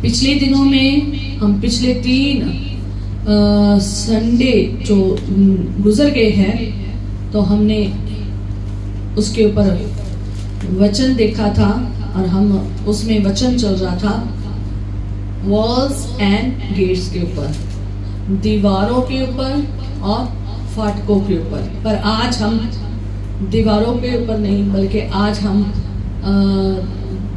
पिछले दिनों में हम पिछले 3 संडे जो गुजर गए हैं, तो हमने उसके ऊपर वचन देखा था और हम उसमें वचन चल रहा था वॉल्स एंड गेट्स के ऊपर, दीवारों के ऊपर और फाटकों के ऊपर। पर आज हम दीवारों के ऊपर नहीं, बल्कि आज हम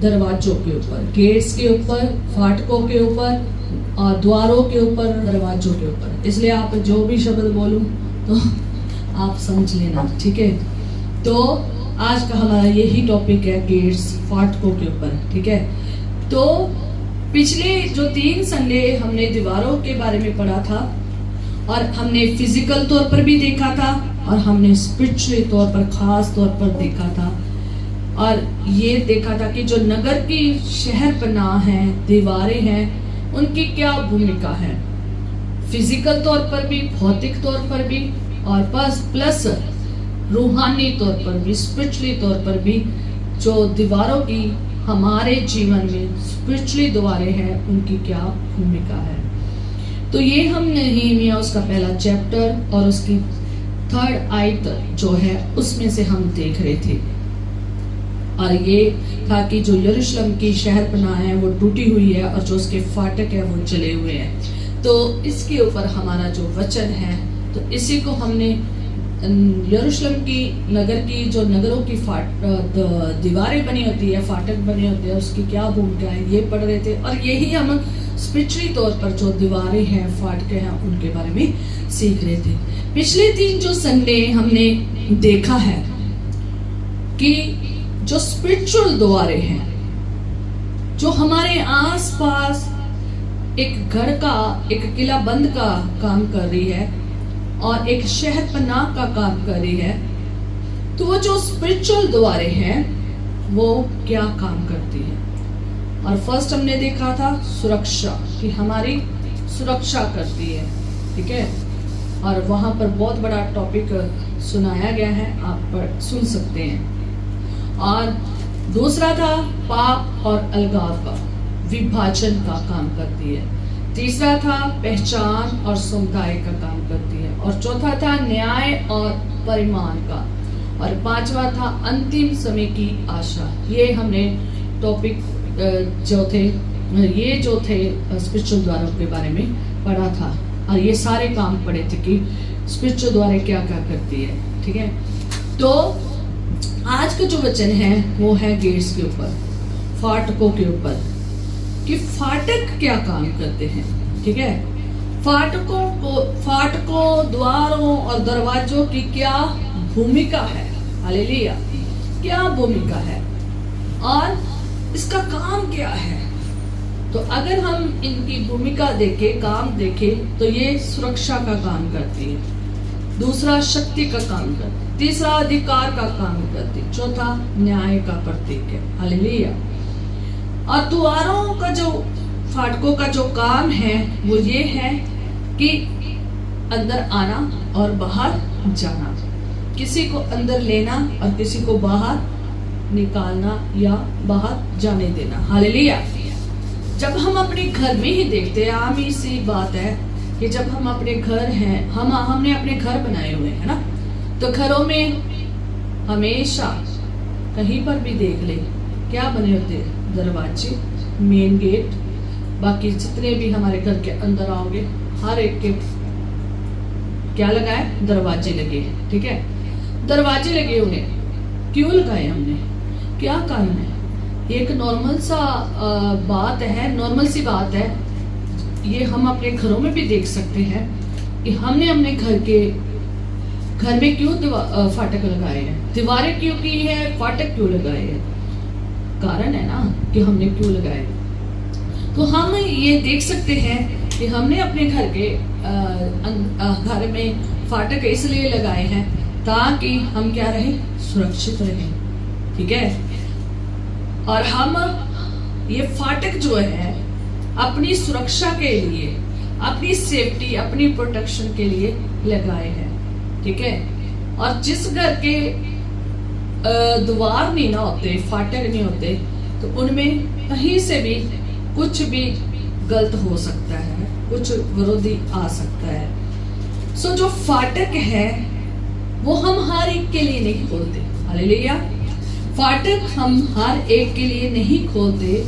दरवाजों के ऊपर, गेट्स के ऊपर, फाटकों के ऊपर और द्वारों के ऊपर, दरवाजों के ऊपर। इसलिए आप जो भी शब्द बोलूं तो आप समझ लेना, ठीक है। तो आज का हमारा यही टॉपिक है, गेट्स, फाटकों के ऊपर, ठीक है। तो पिछले जो 3 संडे हमने दीवारों के बारे में पढ़ा था और हमने फिजिकल तौर पर भी देखा था और हमने स्पिरिचुअली तौर पर, खास तौर पर देखा था। और ये देखा था कि जो नगर की शहर पनाह है, दीवारें हैं, उनकी क्या भूमिका है, फिजिकल तौर पर भी, भौतिक तौर पर भी और प्लस रूहानी तौर पर भी, स्पिरिचुअली तौर पर भी। जो दीवारों की हमारे जीवन में स्पिरिचुअली दीवारें हैं, उनकी क्या भूमिका है। तो ये हम नहमीया उसका पहला चैप्टर और उसकी 3rd आयत जो है उसमें से हम देख रहे थे। और ये था कि जो यरूशलेम की शहर पनाह है वो टूटी हुई है और जो उसके फाटक है वो जले हुए हैं। तो इसके ऊपर हमारा जो वचन है, तो इसी को हमने यरूशलेम की नगर की जो नगरों की दीवारें बनी होती है, फाटक बने होते हैं, उसकी क्या भूमिका है, ये पढ़ रहे थे। और यही हम स्पिरिचुअली तौर पर जो दीवारें हैं, फाटक हैं, उनके बारे में सीख रहे थे। पिछले 3 जो संडे हमने देखा है कि जो स्पिरिचुअल द्वारें हैं, जो हमारे आसपास एक घर का, एक किला बंद का काम कर रही है और एक शहर पनाह का काम कर रही है, तो वो जो स्पिरिचुअल द्वारें हैं वो क्या काम करती है। और फर्स्ट हमने देखा था सुरक्षा, कि हमारी सुरक्षा करती है, ठीक है। और वहां पर बहुत बड़ा टॉपिक सुनाया गया है, आप सुन सकते हैं। और दूसरा था पाप और अलगाव का, विभाजन का काम करती है। तीसरा था पहचान और समुदाय का काम करती है। और चौथा था न्याय और परिमाण का। और 5वां था अंतिम समय की आशा। ये हमने टॉपिक जो थे स्पिरिचुअल द्वारों के बारे में पढ़ा था। और ये सारे काम पढ़े थे कि स्पिरिचुअल द्वारा क्या क्या करती है, ठीक है। तो आज का जो वचन है वो है गेट्स के ऊपर, फाटकों के ऊपर, कि फाटक क्या काम करते हैं, ठीक है। फाटकों, द्वारों और दरवाजों की क्या भूमिका है, हालेलुया, क्या भूमिका है और इसका काम क्या है। तो अगर हम इनकी भूमिका देखें, काम देखें, तो ये सुरक्षा का काम करती है। दूसरा शक्ति का काम करती है। तीसरा अधिकार का काम करती है। चौथा न्याय का प्रतीक है, हालेलुया। और द्वारों का जो, फाटकों का जो काम है वो ये है कि अंदर आना और बाहर जाना, किसी को अंदर लेना और किसी को बाहर निकालना या बाहर जाने देना, हालेलुया। जब हम अपने घर में ही देखते हैं, आम ही सी बात है कि जब हम अपने घर हैं, हमने अपने घर बनाए हुए हैं ना, तो घरों में हमेशा कहीं पर भी देख ले क्या बने होते हैं, दरवाजे, मेन गेट, बाकी जितने भी हमारे घर के अंदर आओगे हर एक के क्या लगा है, दरवाजे लगे, ठीक है। दरवाजे लगे हुए, क्यों लगाए हमने, क्या कारण है। एक नॉर्मल सा बात है, नॉर्मल सी बात है। ये हम अपने घरों में भी देख सकते हैं कि हमने अपने घर में क्यों फाटक लगाए हैं, दीवारें क्यों की है, फाटक क्यों लगाए हैं, कारण है ना कि हमने क्यों लगाए। तो हम ये देख सकते हैं कि हमने अपने घर में फाटक इसलिए लगाए हैं ताकि हम क्या रहे, सुरक्षित रहें, ठीक है। और हम ये फाटक जो है अपनी सुरक्षा के लिए, अपनी सेफ्टी, अपनी प्रोटेक्शन के लिए लगाए हैं, ठीक है। और जिस घर के द्वार नहीं ना होते, फाटक नहीं होते, तो उनमें कहीं से भी कुछ भी गलत हो सकता है, कुछ विरोधी आ सकता है। सो जो फाटक है वो हम हर एक के लिए नहीं खोलते। हालेलुया। फाटक हम हर एक के लिए नहीं खोलते।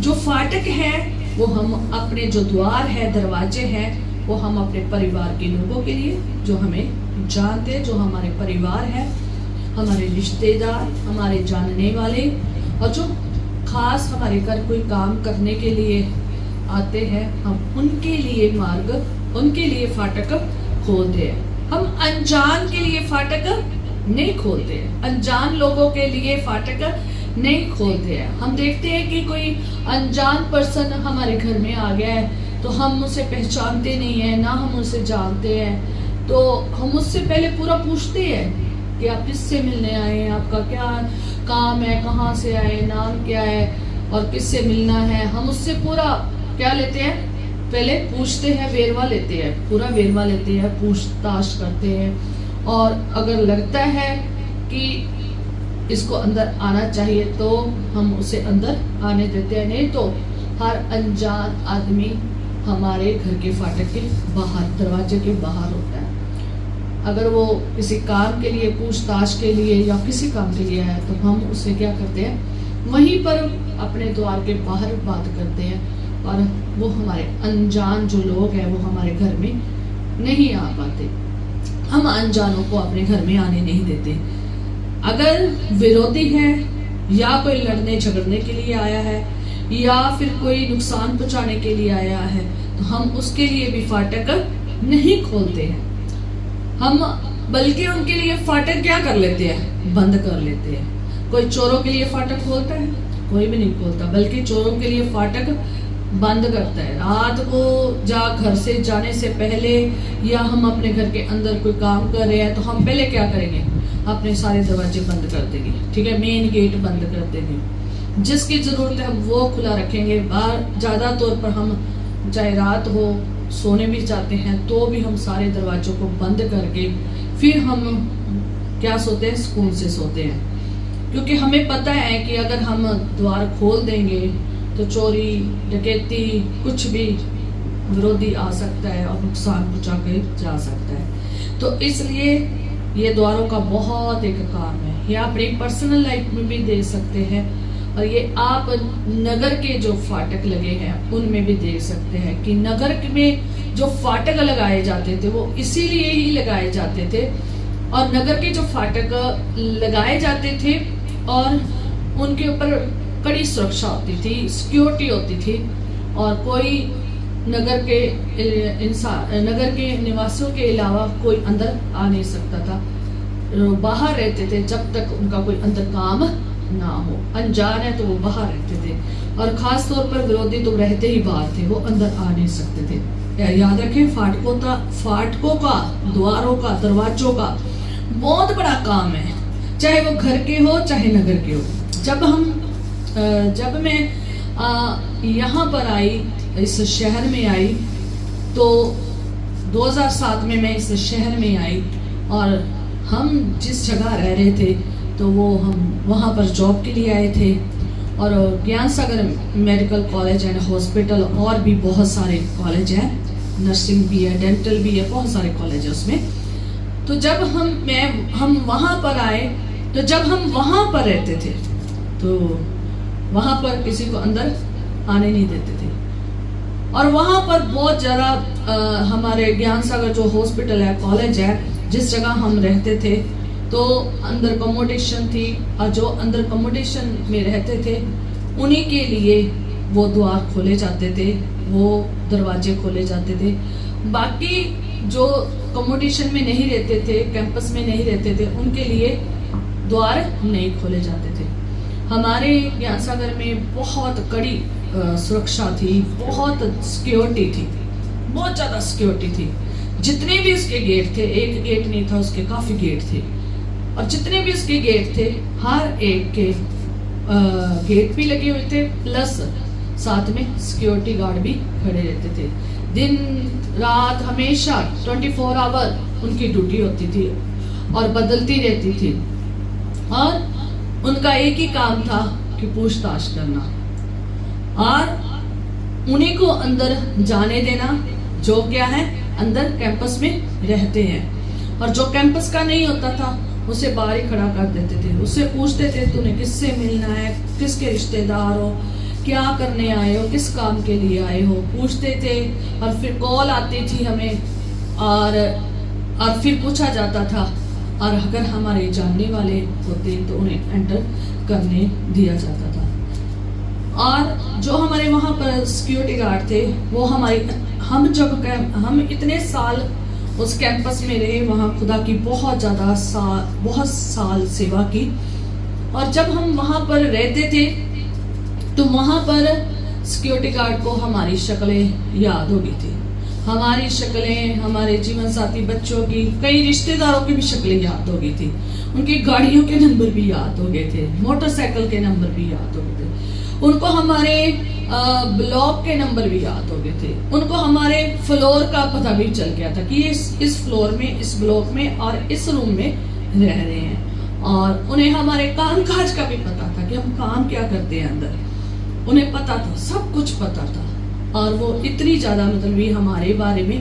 जो फाटक है वो हम अपने, जो द्वार है, दरवाजे हैं, वो हम अपने परिवार के लोगों के लिए, जो हमें जानते, जो हमारे परिवार है, हमारे रिश्तेदार, हमारे जानने वाले, और जो खास हमारे घर कोई काम करने के लिए आते हैं, हम उनके लिए मार्ग, उनके लिए फाटक खोलते हैं। हम अनजान के लिए फाटक नहीं खोलते हैं, अनजान लोगों के लिए फाटक नहीं खोलते हैं। हम देखते हैं कि कोई अनजान पर्सन हमारे घर में आ गया है तो हम उसे पहचानते नहीं है, ना हम उसे जानते हैं, तो हम उससे पहले पूरा पूछते हैं कि आप किससे मिलने आए हैं, आपका क्या काम है, कहाँ से आए, नाम क्या है और किससे मिलना है। हम उससे पूरा क्या लेते हैं, पहले पूछते हैं, वेरवा लेते हैं, पूरा वेरवा लेते हैं, पूछताछ करते हैं। और अगर लगता है कि इसको अंदर आना चाहिए तो हम उसे अंदर आने देते हैं, नहीं तो हर अनजान आदमी हमारे घर के फाटक के बाहर, दरवाजे के बाहर होता है। अगर वो किसी काम के लिए, पूछताछ के लिए या किसी काम के लिए आया तो हम उससे क्या करते हैं, वहीं पर अपने द्वार के बाहर बात करते हैं, और वो हमारे अनजान जो लोग हैं वो हमारे घर में नहीं आ पाते। हम अनजानों को अपने घर में आने नहीं देते। अगर विरोधी है या कोई लड़ने झगड़ने के लिए आया है या फिर कोई नुकसान पहुंचाने के लिए आया है तो हम उसके लिए भी फाटक नहीं खोलते हैं। हम बल्कि उनके लिए फाटक क्या कर लेते हैं, बंद कर लेते हैं। कोई चोरों के लिए फाटक खोलता है, कोई भी नहीं खोलता, बल्कि चोरों के लिए फाटक बंद करता है। रात को घर से जाने से पहले या हम अपने घर के अंदर कोई काम कर रहे हैं तो हम पहले क्या करेंगे, अपने सारे दरवाजे बंद कर देंगे, ठीक है, मेन गेट बंद कर देंगे। जिसकी जरूरत है वो खुला रखेंगे। बाहर ज्यादा तौर पर हम चाहे रात हो, सोने भी जाते हैं तो भी हम सारे दरवाजों को बंद करके फिर हम क्या सोते हैं, सुकून से सोते हैं। क्योंकि हमें पता है कि अगर हम द्वार खोल देंगे तो चोरी, डकैती, कुछ भी विरोधी आ सकता है और नुकसान पहुंचा के जा सकता है। तो इसलिए ये द्वारों का बहुत एक काम है। ये आप अपनी पर्सनल लाइफ में भी दे सकते हैं, और ये आप नगर के जो फाटक लगे हैं उनमें भी देख सकते हैं कि नगर में जो फाटक लगाए जाते थे वो इसीलिए ही लगाए जाते थे। और नगर के जो फाटक लगाए जाते थे और उनके ऊपर कड़ी सुरक्षा होती थी, सिक्योरिटी होती थी, और कोई नगर के निवासियों के अलावा कोई अंदर आ नहीं सकता था। बाहर रहते थे जब तक उनका कोई अंदर काम ना हो। अनजान है तो वो बाहर रहते थे, और खास तौर पर विरोधी तो रहते ही बाहर थे, वो अंदर आ नहीं सकते थे। याद रखें, फाटकों का, द्वारों का, दरवाजों का बहुत बड़ा काम है, चाहे वो घर के हो चाहे नगर के हो। जब मैं यहाँ पर आई, इस शहर में आई, तो 2007 में मैं इस शहर में आई, और हम जिस जगह रह रहे थे तो वो हम वहाँ पर जॉब के लिए आए थे। और ज्ञान सागर मेडिकल कॉलेज एंड हॉस्पिटल, और भी बहुत सारे कॉलेज हैं, नर्सिंग भी है, डेंटल भी है, बहुत सारे कॉलेज है उसमें। तो जब हम वहाँ पर आए, तो जब हम वहाँ पर रहते थे तो वहाँ पर किसी को अंदर आने नहीं देते थे। और वहाँ पर बहुत ज़्यादा हमारे ज्ञान सागर जो हॉस्पिटल है, कॉलेज है, जिस जगह हम रहते थे, तो अंदर कमोडेशन थी, और जो अंदर कमोडेशन में रहते थे उन्हीं के लिए वो द्वार खोले जाते थे, वो दरवाजे खोले जाते थे। बाकी जो कमोडेशन में नहीं रहते थे, कैंपस में नहीं रहते थे, उनके लिए द्वार नहीं खोले जाते थे। हमारे ज्ञान सागर में बहुत कड़ी सुरक्षा थी, बहुत सिक्योरिटी थी, बहुत ज़्यादा सिक्योरिटी थी। जितने भी उसके गेट थे, एक गेट नहीं था, उसके काफ़ी गेट थे, और जितने भी उसके गेट थे हर एक के गेट भी लगे हुए थे, प्लस साथ में सिक्योरिटी गार्ड भी खड़े रहते थे। दिन रात हमेशा 24 आवर उनकी ड्यूटी होती थी और बदलती रहती थी, और उनका एक ही काम था कि पूछताछ करना। और उन्हीं को अंदर जाने देना जो क्या है अंदर कैंपस में रहते हैं, और जो कैंपस का नहीं होता था उसे बाहर ही खड़ा कर देते थे। उससे पूछते थे तूने किससे मिलना है, किसके रिश्तेदार हो, क्या करने आए हो, किस काम के लिए आए हो, पूछते थे। और फिर कॉल आती थी हमें और फिर पूछा जाता था, और अगर हमारे जानने वाले होते तो उन्हें एंटर करने दिया जाता था। और जो हमारे वहाँ पर सिक्योरिटी गार्ड थे वो हम इतने साल उस कैंपस में रहे, वहाँ खुदा की बहुत साल सेवा की। और जब हम वहाँ पर रहते थे तो वहाँ पर सिक्योरिटी गार्ड को हमारी शक्लें याद हो गई थी, हमारी शक्लें, हमारे जीवन साथी बच्चों की, कई रिश्तेदारों की भी शक्लें याद हो गई थी, उनकी गाड़ियों के नंबर भी याद हो गए थे, मोटरसाइकिल के नंबर भी याद हो गए थे, उनको हमारे ब्लॉक के नंबर भी याद हो गए थे, उनको हमारे फ्लोर का पता भी चल गया था कि इस फ्लोर में, इस ब्लॉक में और इस रूम में रह रहे हैं। और उन्हें हमारे कामकाज का भी पता था कि हम काम क्या करते हैं अंदर, उन्हें पता था, सब कुछ पता था। और वो इतनी ज्यादा मतलब भी हमारे बारे में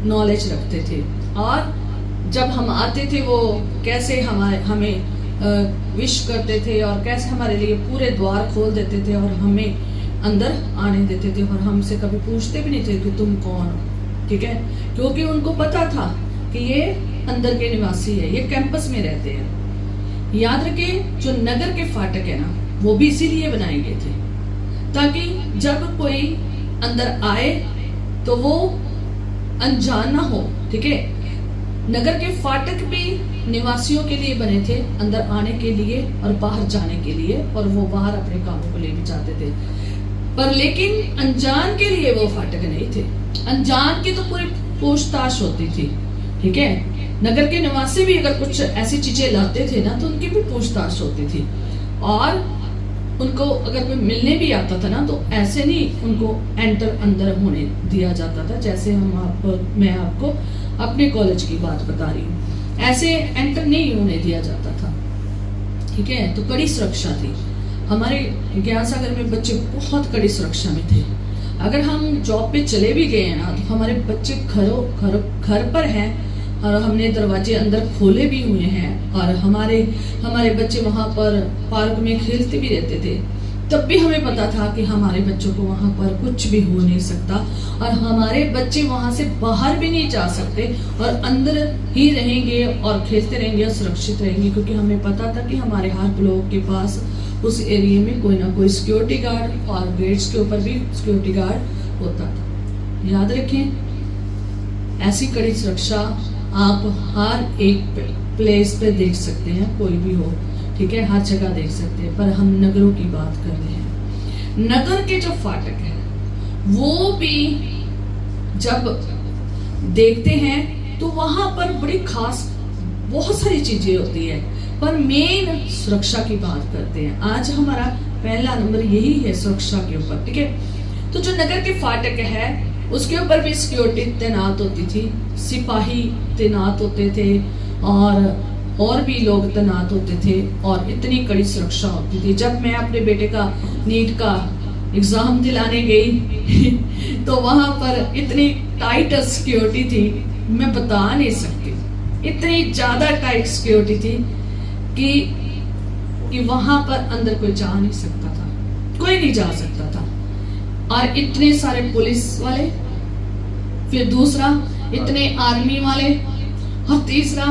नॉलेज रखते थे। और जब हम आते थे वो कैसे हमें विश करते थे और कैसे हमारे लिए पूरे द्वार खोल देते थे और हमें अंदर आने देते थे, और हमसे कभी पूछते भी नहीं थे कि तुम कौन हो, ठीक है, क्योंकि उनको पता था कि ये अंदर के निवासी है, ये कैंपस में रहते हैं। याद रखें, जो नगर के फाटक है ना, वो भी इसीलिए बनाए गए थे ताकि जब कोई अंदर आए तो वो अनजान ना हो, ठीक है। नगर के फाटक भी निवासियों के लिए बने थे, अंदर आने के लिए और बाहर जाने के लिए, और वो बाहर अपने कामों को ले भी जाते थे। पर लेकिन अनजान के लिए वो फाटक नहीं थे। अनजान की तो पूरी पूछताछ होती थी, ठीक है। नगर के निवासी भी अगर कुछ ऐसी चीजें लाते थे ना तो उनकी भी पूछताछ होती थी, और उनको अगर कोई मिलने भी आता था ना तो ऐसे नहीं उनको एंटर अंदर होने दिया जाता था, जैसे मैं आपको अपने कॉलेज की बात बता रही हूँ, ऐसे एंटर नहीं होने दिया जाता था, ठीक है। तो कड़ी सुरक्षा थी। हमारे ज्ञान सागर में बच्चे बहुत कड़ी सुरक्षा में थे। अगर हम जॉब पे चले भी गए हैं ना तो हमारे बच्चे घर पर हैं और हमने दरवाजे अंदर खोले भी हुए हैं, और हमारे बच्चे वहां पर पार्क में खेलते भी रहते थे, तब भी हमें पता था कि हमारे बच्चों को वहां पर कुछ भी हो नहीं सकता, और हमारे बच्चे वहां से बाहर भी नहीं जा सकते और अंदर ही रहेंगे और खेलते रहेंगे और सुरक्षित रहेंगे, क्योंकि हमें पता था कि हमारे हर ब्लॉक के पास उस एरिया में कोई ना कोई सिक्योरिटी गार्ड, और गेट्स के ऊपर भी सिक्योरिटी गार्ड होता था। याद रखें, ऐसी कड़ी सुरक्षा आप हर एक प्लेस पे देख सकते हैं, कोई भी हो, ठीक है, हर जगह देख सकते हैं। पर हम नगरों की बात कर रहे हैं। नगर के जो फाटक है वो भी जब देखते हैं तो वहां पर बड़ी खास बहुत सारी चीजें होती है, पर मेन सुरक्षा की बात करते हैं। आज हमारा पहला नंबर यही है, सुरक्षा के ऊपर, ठीक है। तो जो नगर के फाटक है उसके ऊपर भी सिक्योरिटी तैनात होती थी, सिपाही तैनात होते थे और भी लोग तैनात होते थे, और इतनी कड़ी सुरक्षा होती थी। जब मैं अपने बेटे का नीट का एग्जाम दिलाने गई तो वहां पर इतनी टाइट सिक्योरिटी थी, मैं बता नहीं सकती, इतनी ज्यादा टाइट सिक्योरिटी थी कि वहां पर अंदर कोई जा नहीं सकता था, कोई नहीं जा सकता था। और इतने सारे पुलिस वाले, फिर दूसरा इतने आर्मी वाले, और तीसरा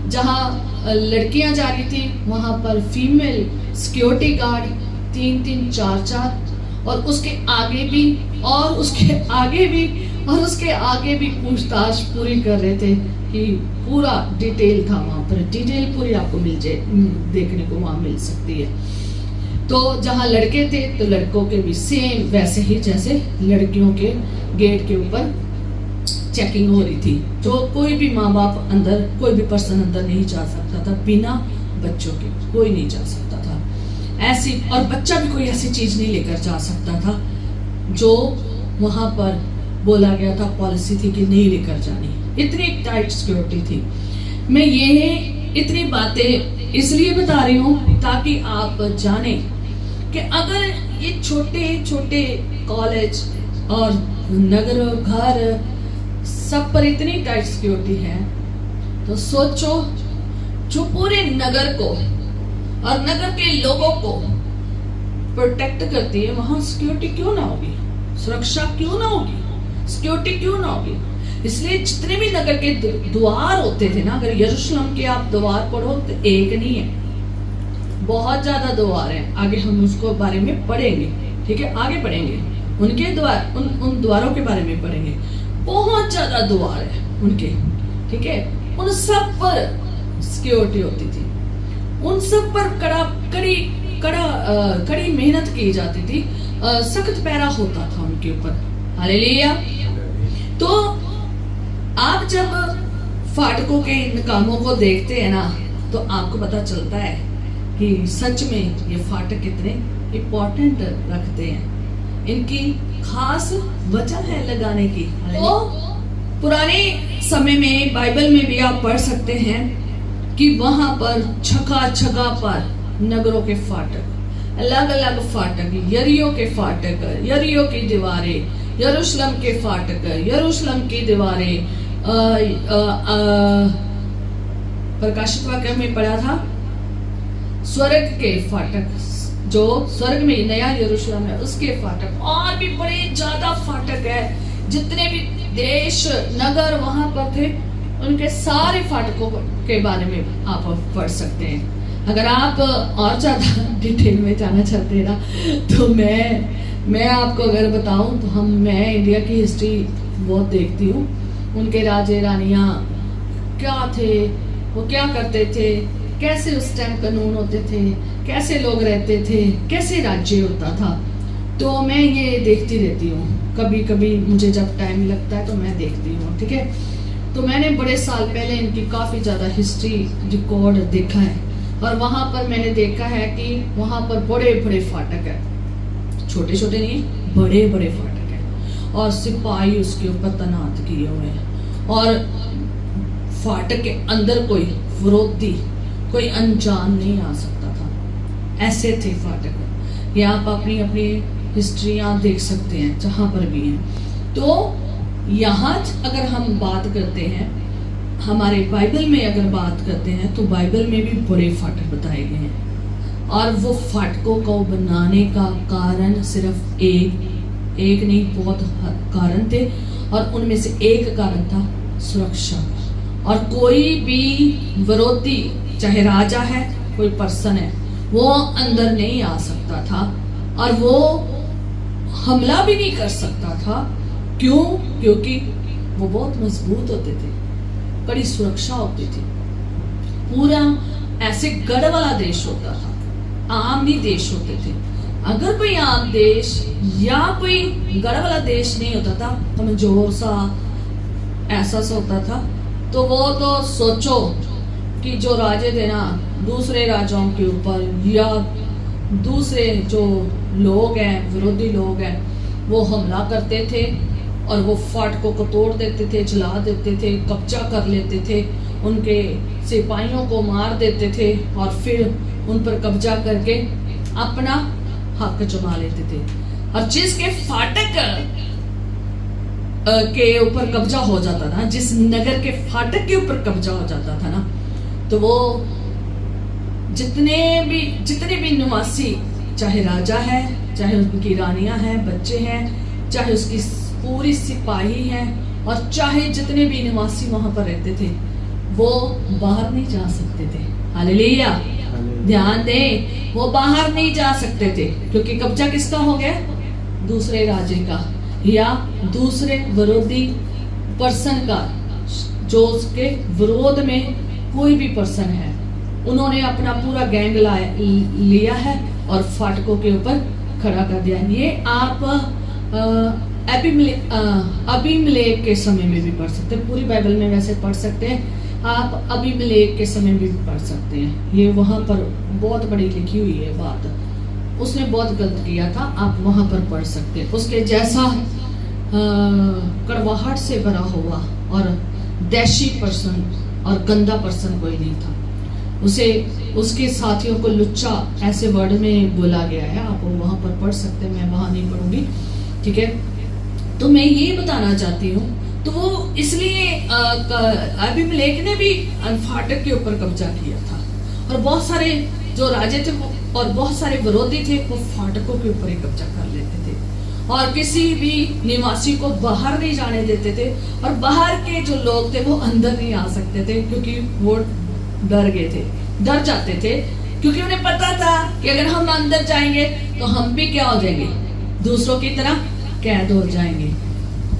जहां लड़कियां जा रही थी वहां पर फीमेल सिक्योरिटी गार्ड 3-3, 4-4, और उसके आगे भी और उसके आगे भी और उसके आगे भी पूछताछ पूरी कर रहे थे कि पूरा डिटेल था वहां पर। डिटेल पूरी आपको मिल जाए, देखने को वहां मिल सकती है। तो जहां लड़के थे तो लड़कों के भी सेम वैसे ही जैसे लड़कियों के गेट के ऊपर चेकिंग हो रही थी। तो कोई भी माँ बाप अंदर, कोई भी पर्सन अंदर नहीं जा सकता था बिना बच्चों के, कोई नहीं जा सकता था ऐसी, और बच्चा भी कोई ऐसी चीज नहीं लेकर जा सकता था जो वहां पर बोला गया था, पॉलिसी थी कि नहीं लेकर जानी। इतनी टाइट सिक्योरिटी थी। मैं ये इतनी बातें इसलिए बता रही हूँ ताकि आप जाने कि अगर ये छोटे छोटे कॉलेज और नगर घर सब पर इतनी टाइट सिक्योरिटी है, तो सोचो जो पूरे नगर को और नगर के लोगों को प्रोटेक्ट करती है, वहां सिक्योरिटी क्यों ना होगी, सुरक्षा क्यों ना होगी, सिक्योरिटी क्यों ना होगी। इसलिए जितने भी नगर के द्वार होते थे ना, अगर यरूशलेम के आप द्वार पढ़ो तो एक नहीं है, बहुत ज्यादा द्वार है। आगे हम उसको बारे में पढ़ेंगे, ठीक है, आगे पढ़ेंगे उनके द्वार, उन द्वारों के बारे में पढ़ेंगे। बहुत ज्यादा द्वार है उनके, ठीक है। उन सब पर सिक्योरिटी होती थी, उन सब पर कड़ी मेहनत की जाती थी, सख्त पहरा होता था उनके ऊपर। हालेलुया। तो आप जब फाटकों के इन कामों को देखते हैं ना, तो आपको पता चलता है कि सच में ये फाटक कितने इम्पोर्टेंट रखते हैं, इनकी खास वजह है लगाने की। तो पुराने समय में बाइबल में भी आप पढ़ सकते हैं कि वहां पर जगह पर नगरों के फाटक, अलग अलग फाटक, यरीहो के फाटक, यरीहो की दीवारें, यरूशलेम के फाटक, यरूशलेम की दीवारें, प्रकाशित वाक्य में पढ़ा था स्वर्ग के फाटक, जो स्वर्ग में नया यरूशलेम है उसके फाटक, और भी बड़े ज्यादा फाटक है। जितने भी देश नगर वहां पर थे, उनके सारे फाटकों के बारे में आप पढ़ सकते हैं। अगर आप और ज्यादा डिटेल में जाना चाहते हैं ना, तो मैं आपको अगर बताऊं तो मैं इंडिया की हिस्ट्री बहुत देखती हूँ। उनके राजे रानियां क्या थे, वो क्या करते थे, कैसे उस टाइम कानून होते थे, कैसे लोग रहते थे, कैसे राज्य होता था, तो मैं ये देखती रहती हूँ। कभी कभी मुझे जब टाइम लगता है तो मैं देखती हूँ, ठीक है। तो मैंने बड़े साल पहले इनकी काफ़ी ज़्यादा हिस्ट्री रिकॉर्ड देखा है, और वहाँ पर मैंने देखा है कि वहाँ पर बड़े बड़े फाटक है, छोटे छोटे नहीं, बड़े बड़े फाटक है, और सिपाही उसके ऊपर तैनात किए हुए हैं, और फाटक के अंदर कोई विरोधी, कोई अनजान नहीं आ सकता था, ऐसे थे फाटक। ये आप अपनी अपनी हिस्ट्रियाँ देख सकते हैं जहाँ पर भी हैं। तो यहाँ अगर हम बात करते हैं, हमारे बाइबल में अगर बात करते हैं, तो बाइबल में भी बड़े फाटक बताए गए हैं, और वो फाटकों को बनाने का कारण सिर्फ एक नहीं, बहुत कारण थे, और उनमें से एक कारण था सुरक्षा। और कोई भी विरोधी, चाहे राजा है, कोई पर्सन है, वो अंदर नहीं आ सकता था, और वो हमला भी नहीं कर सकता था। क्यों? क्योंकि वो बहुत मजबूत होते थे, कड़ी सुरक्षा होती थी, पूरा ऐसे गढ़ वाला देश होता था, आम नहीं देश होते थे। अगर कोई आम देश या कोई गढ़ वाला देश नहीं होता था, कमजोर सा ऐसा सा होता था, तो वो तो सोचो कि जो राजे थे ना, दूसरे राजाओं के ऊपर या दूसरे जो लोग हैं, विरोधी लोग हैं, वो हमला करते थे, और वो फाटकों को तोड़ देते थे, जला देते थे, कब्जा कर लेते थे, उनके सिपाहियों को मार देते थे, और फिर उन पर कब्जा करके अपना हक जमा लेते थे। और जिसके फाटक के ऊपर कब्जा हो जाता था, जिस नगर के फाटक के ऊपर कब्जा हो जाता था ना, तो वो जितने भी निवासी, चाहे राजा है, चाहे उनकी रानियां हैं, बच्चे हैं, चाहे उसकी पूरी सिपाही हैं, और चाहे जितने भी निवासी वहां पर रहते थे, वो बाहर नहीं जा सकते थे। हालेलुया। ध्यान दें, वो बाहर नहीं जा सकते थे, क्योंकि कब्जा किसका हो गया? दूसरे राजे का या दूसरे विरोधी पर्सन का, जो उसके विरोध में कोई भी पर्सन है, उन्होंने अपना पूरा गैंग लिया है और फाटकों के ऊपर खड़ा कर दिया। ये आप अबीमेलेक के समय में भी पढ़ सकते हैं, पूरी बाइबल में वैसे पढ़ सकते हैं, आप अबीमेलेक के समय में भी पढ़ सकते हैं। ये वहाँ पर बहुत बड़ी लिखी हुई है बात, उसने बहुत गलत किया था, आप वहाँ पर पढ़ सकते हैं। उसके जैसा कड़वाहट से भरा हुआ और दैशी पर्सन और गंदा पर्सन कोई नहीं था। उसे उसके साथियों को लुच्चा ऐसे वर्ड में बोला गया है, आप वहाँ पर पढ़ सकते हैं, मैं वहाँ नहीं पढ़ूंगी, ठीक है। तो मैं ये बताना चाहती हूँ, तो वो इसलिए अबीमेलेक ने भी फाटक के ऊपर कब्जा किया था, और बहुत सारे जो राजे थे और बहुत सारे विरोधी थे वो फाटकों के ऊपर ही कब्जा कर लेते थे, और किसी भी निवासी को बाहर नहीं जाने देते थे, और बाहर के जो लोग थे वो अंदर नहीं आ सकते थे, क्योंकि वो डर गए थे, डर जाते थे, क्योंकि उन्हें पता था कि अगर हम अंदर जाएंगे तो हम भी क्या हो जाएंगे, दूसरों की तरह कैद हो जाएंगे,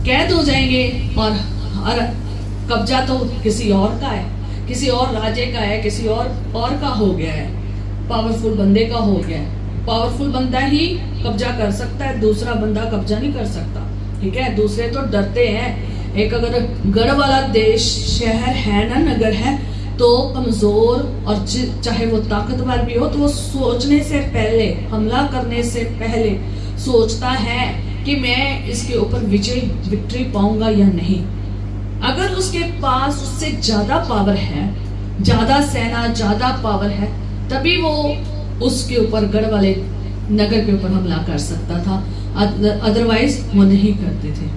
कैद हो जाएंगे, और कब्जा तो किसी और का है, किसी और राजे का है, किसी और का हो गया है, पावरफुल बंदे का हो गया है। पावरफुल बंदा ही कब्जा कर सकता है, दूसरा बंदा कब्जा नहीं कर सकता, ठीक है। दूसरे तो डरते हैं। एक अगर गढ़ वाला देश, शहर है ना, नगर है, तो कमजोर और चाहे वो ताकतवर भी हो, तो वो सोचने से पहले, हमला करने से पहले सोचता है कि मैं इसके ऊपर विक्ट्री पाऊंगा या नहीं। अगर उसके पास उससे ज्यादा पावर है, ज्यादा सेना, ज्यादा पावर है, तभी वो उसके ऊपर गढ़ वाले नगर के ऊपर हमला कर सकता था, अदरवाइज वो नहीं करते थे,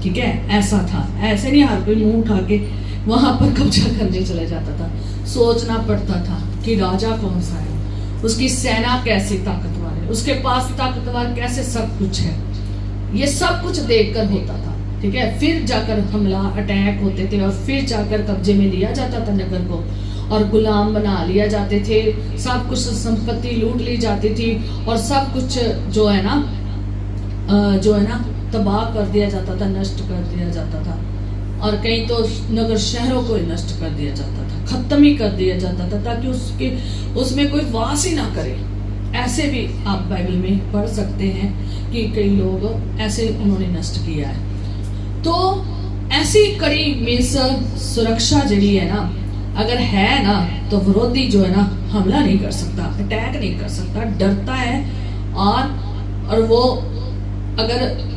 ठीक है। ऐसा था, ऐसे नहीं हर कोई मुंह उठा के वहां पर कब्जा करने चला जाता था। सोचना पड़ता था कि राजा कौन सा है, उसकी सेना कैसी ताकतवर है, उसके पास ताकतवर कैसे सब कुछ है, ये सब कुछ देखकर होता था, ठीक है। फिर जाकर हमला, अटैक होते थे, और फिर जाकर कब्जे में लिया जाता था नगर को, और गुलाम बना लिया जाते थे, सब कुछ संपत्ति लूट ली जाती थी, और सब कुछ जो है ना तबाह कर दिया जाता था, नष्ट कर दिया जाता था, और कहीं तो नगर शहरों को नष्ट कर दिया जाता था, खत्म ही कर दिया जाता था, ताकि उसमें कोई वास ही ना करे। ऐसे भी आप बाइबल में पढ़ सकते हैं कि कई लोग ऐसे उन्होंने नष्ट किया है। तो ऐसी कड़ी मीन्स सुरक्षा जड़ी है ना, अगर है ना, तो विरोधी जो है ना हमला नहीं कर सकता, अटैक नहीं कर सकता, डरता है, और वो अगर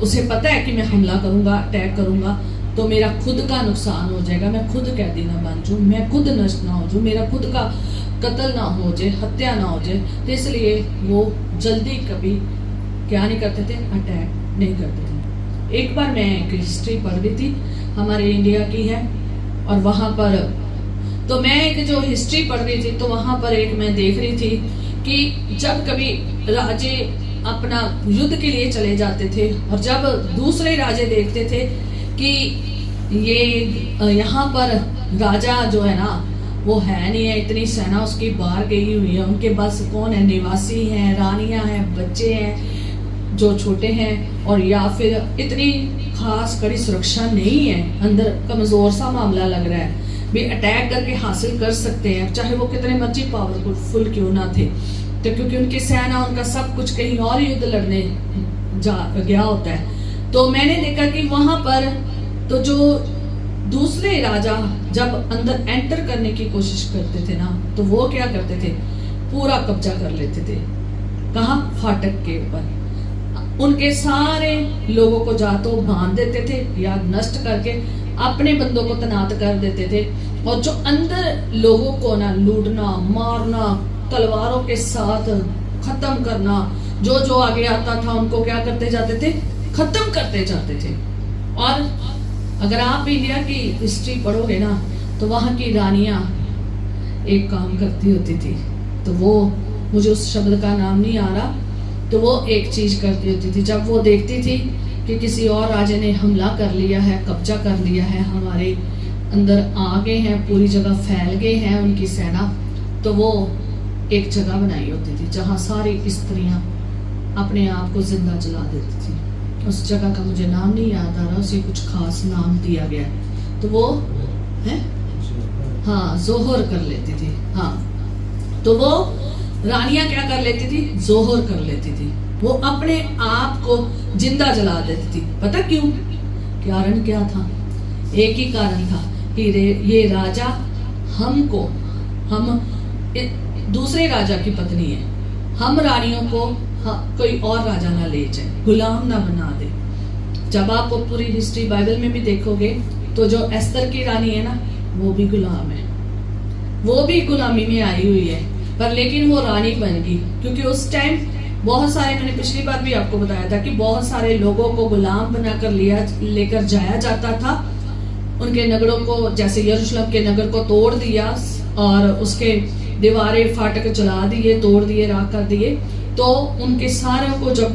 उसे पता है कि मैं हमला करूंगा, अटैक करूंगा, तो मेरा खुद का नुकसान हो जाएगा, मैं खुद कैदी ना बन जाऊं, मैं खुद नष्ट ना हो जाऊं, मेरा खुद का कत्ल ना हो जाए, हत्या ना हो जाए, तो इसलिए वो जल्दी कभी क्या नहीं करते थे, अटैक नहीं करते थे। एक बार मैं एक हिस्ट्री पढ़ रही थी, हमारे इंडिया की है, और वहां पर तो मैं एक जो हिस्ट्री पढ़ रही थी, तो वहां पर एक मैं देख रही थी कि जब कभी राजे अपना युद्ध के लिए चले जाते थे, और जब दूसरे राजे देखते थे कि ये यहाँ पर राजा जो है ना वो है नहीं है, इतनी सेना उसकी बाहर गई हुई है, उनके पास कौन है, निवासी हैं, रानियां हैं, बच्चे हैं जो छोटे हैं, और या फिर इतनी खास कड़ी सुरक्षा नहीं है, अंदर कमजोर सा मामला लग रहा है, भी अटैक करके हासिल कर सकते हैं, चाहे वो कितने मर्जी पावरफुल क्यों ना थे, तो क्योंकि उनकी सेना, उनका सब कुछ कहीं और युद्ध लड़ने गया होता है। तो मैंने देखा कि वहां पर तो जो दूसरे राजा जब अंदर एंटर करने की कोशिश करते थे ना, तो वो क्या करते थे, पूरा कब्जा कर लेते थे। कहाँ? फाटक के ऊपर। उनके सारे लोगों को जा तो बांध देते थे या नष्ट करके अपने बंदों को तैनात कर देते थे, और जो अंदर लोगों को ना लूटना, मारना, तलवारों के साथ खत्म करना, जो जो आगे आता था उनको क्या करते जाते थे, खत्म करते जाते थे। और अगर आप इंडिया की हिस्ट्री पढ़ोगे ना, तो वहां की रानियां एक काम करती होती थी, तो वो मुझे उस शब्द का नाम नहीं आ रहा, तो वो एक चीज करती होती थी, जब वो देखती थी कि किसी और राजे ने हमला कर लिया है, कब्जा कर लिया है, हमारे अंदर आ गए हैं, पूरी जगह फैल गए हैं उनकी सेना, तो वो एक जगह बनाई होती थी जहां सारी स्त्रियां अपने आप को जिंदा जला देती थी। उस जगह का मुझे नाम नहीं याद आ रहा, उसे कुछ खास नाम दिया गया, तो वो है हाँ जोहर कर लेती थी। हाँ, तो वो रानियां क्या कर लेती थी, जोहर कर लेती थी, वो अपने आप को जिंदा जला देती थी। पता क्यों? कारण क्या था? एक ही कारण था कि ये राजा हमको, हम दूसरे राजा की पत्नी है, हम रानियों को कोई और राजा ना ले जाए, गुलाम ना बना दे। जब आप पूरी हिस्ट्री बाइबल में भी देखोगे, तो जो एस्तर की रानी है ना, वो भी गुलाम है, वो भी गुलामी में आई हुई है, पर लेकिन वो रानी बन गई, क्योंकि उस टाइम बहुत सारे, मैंने पिछली बार भी आपको बताया था कि बहुत सारे लोगों को गुलाम बनाकर लेकर जाया जाता था। उनके नगरों को, जैसे यरूशलेम के नगर को तोड़ दिया और उसके दीवारें फाटक जला दिए, तोड़ दिए, राख कर दिए। तो उनके सारों को जब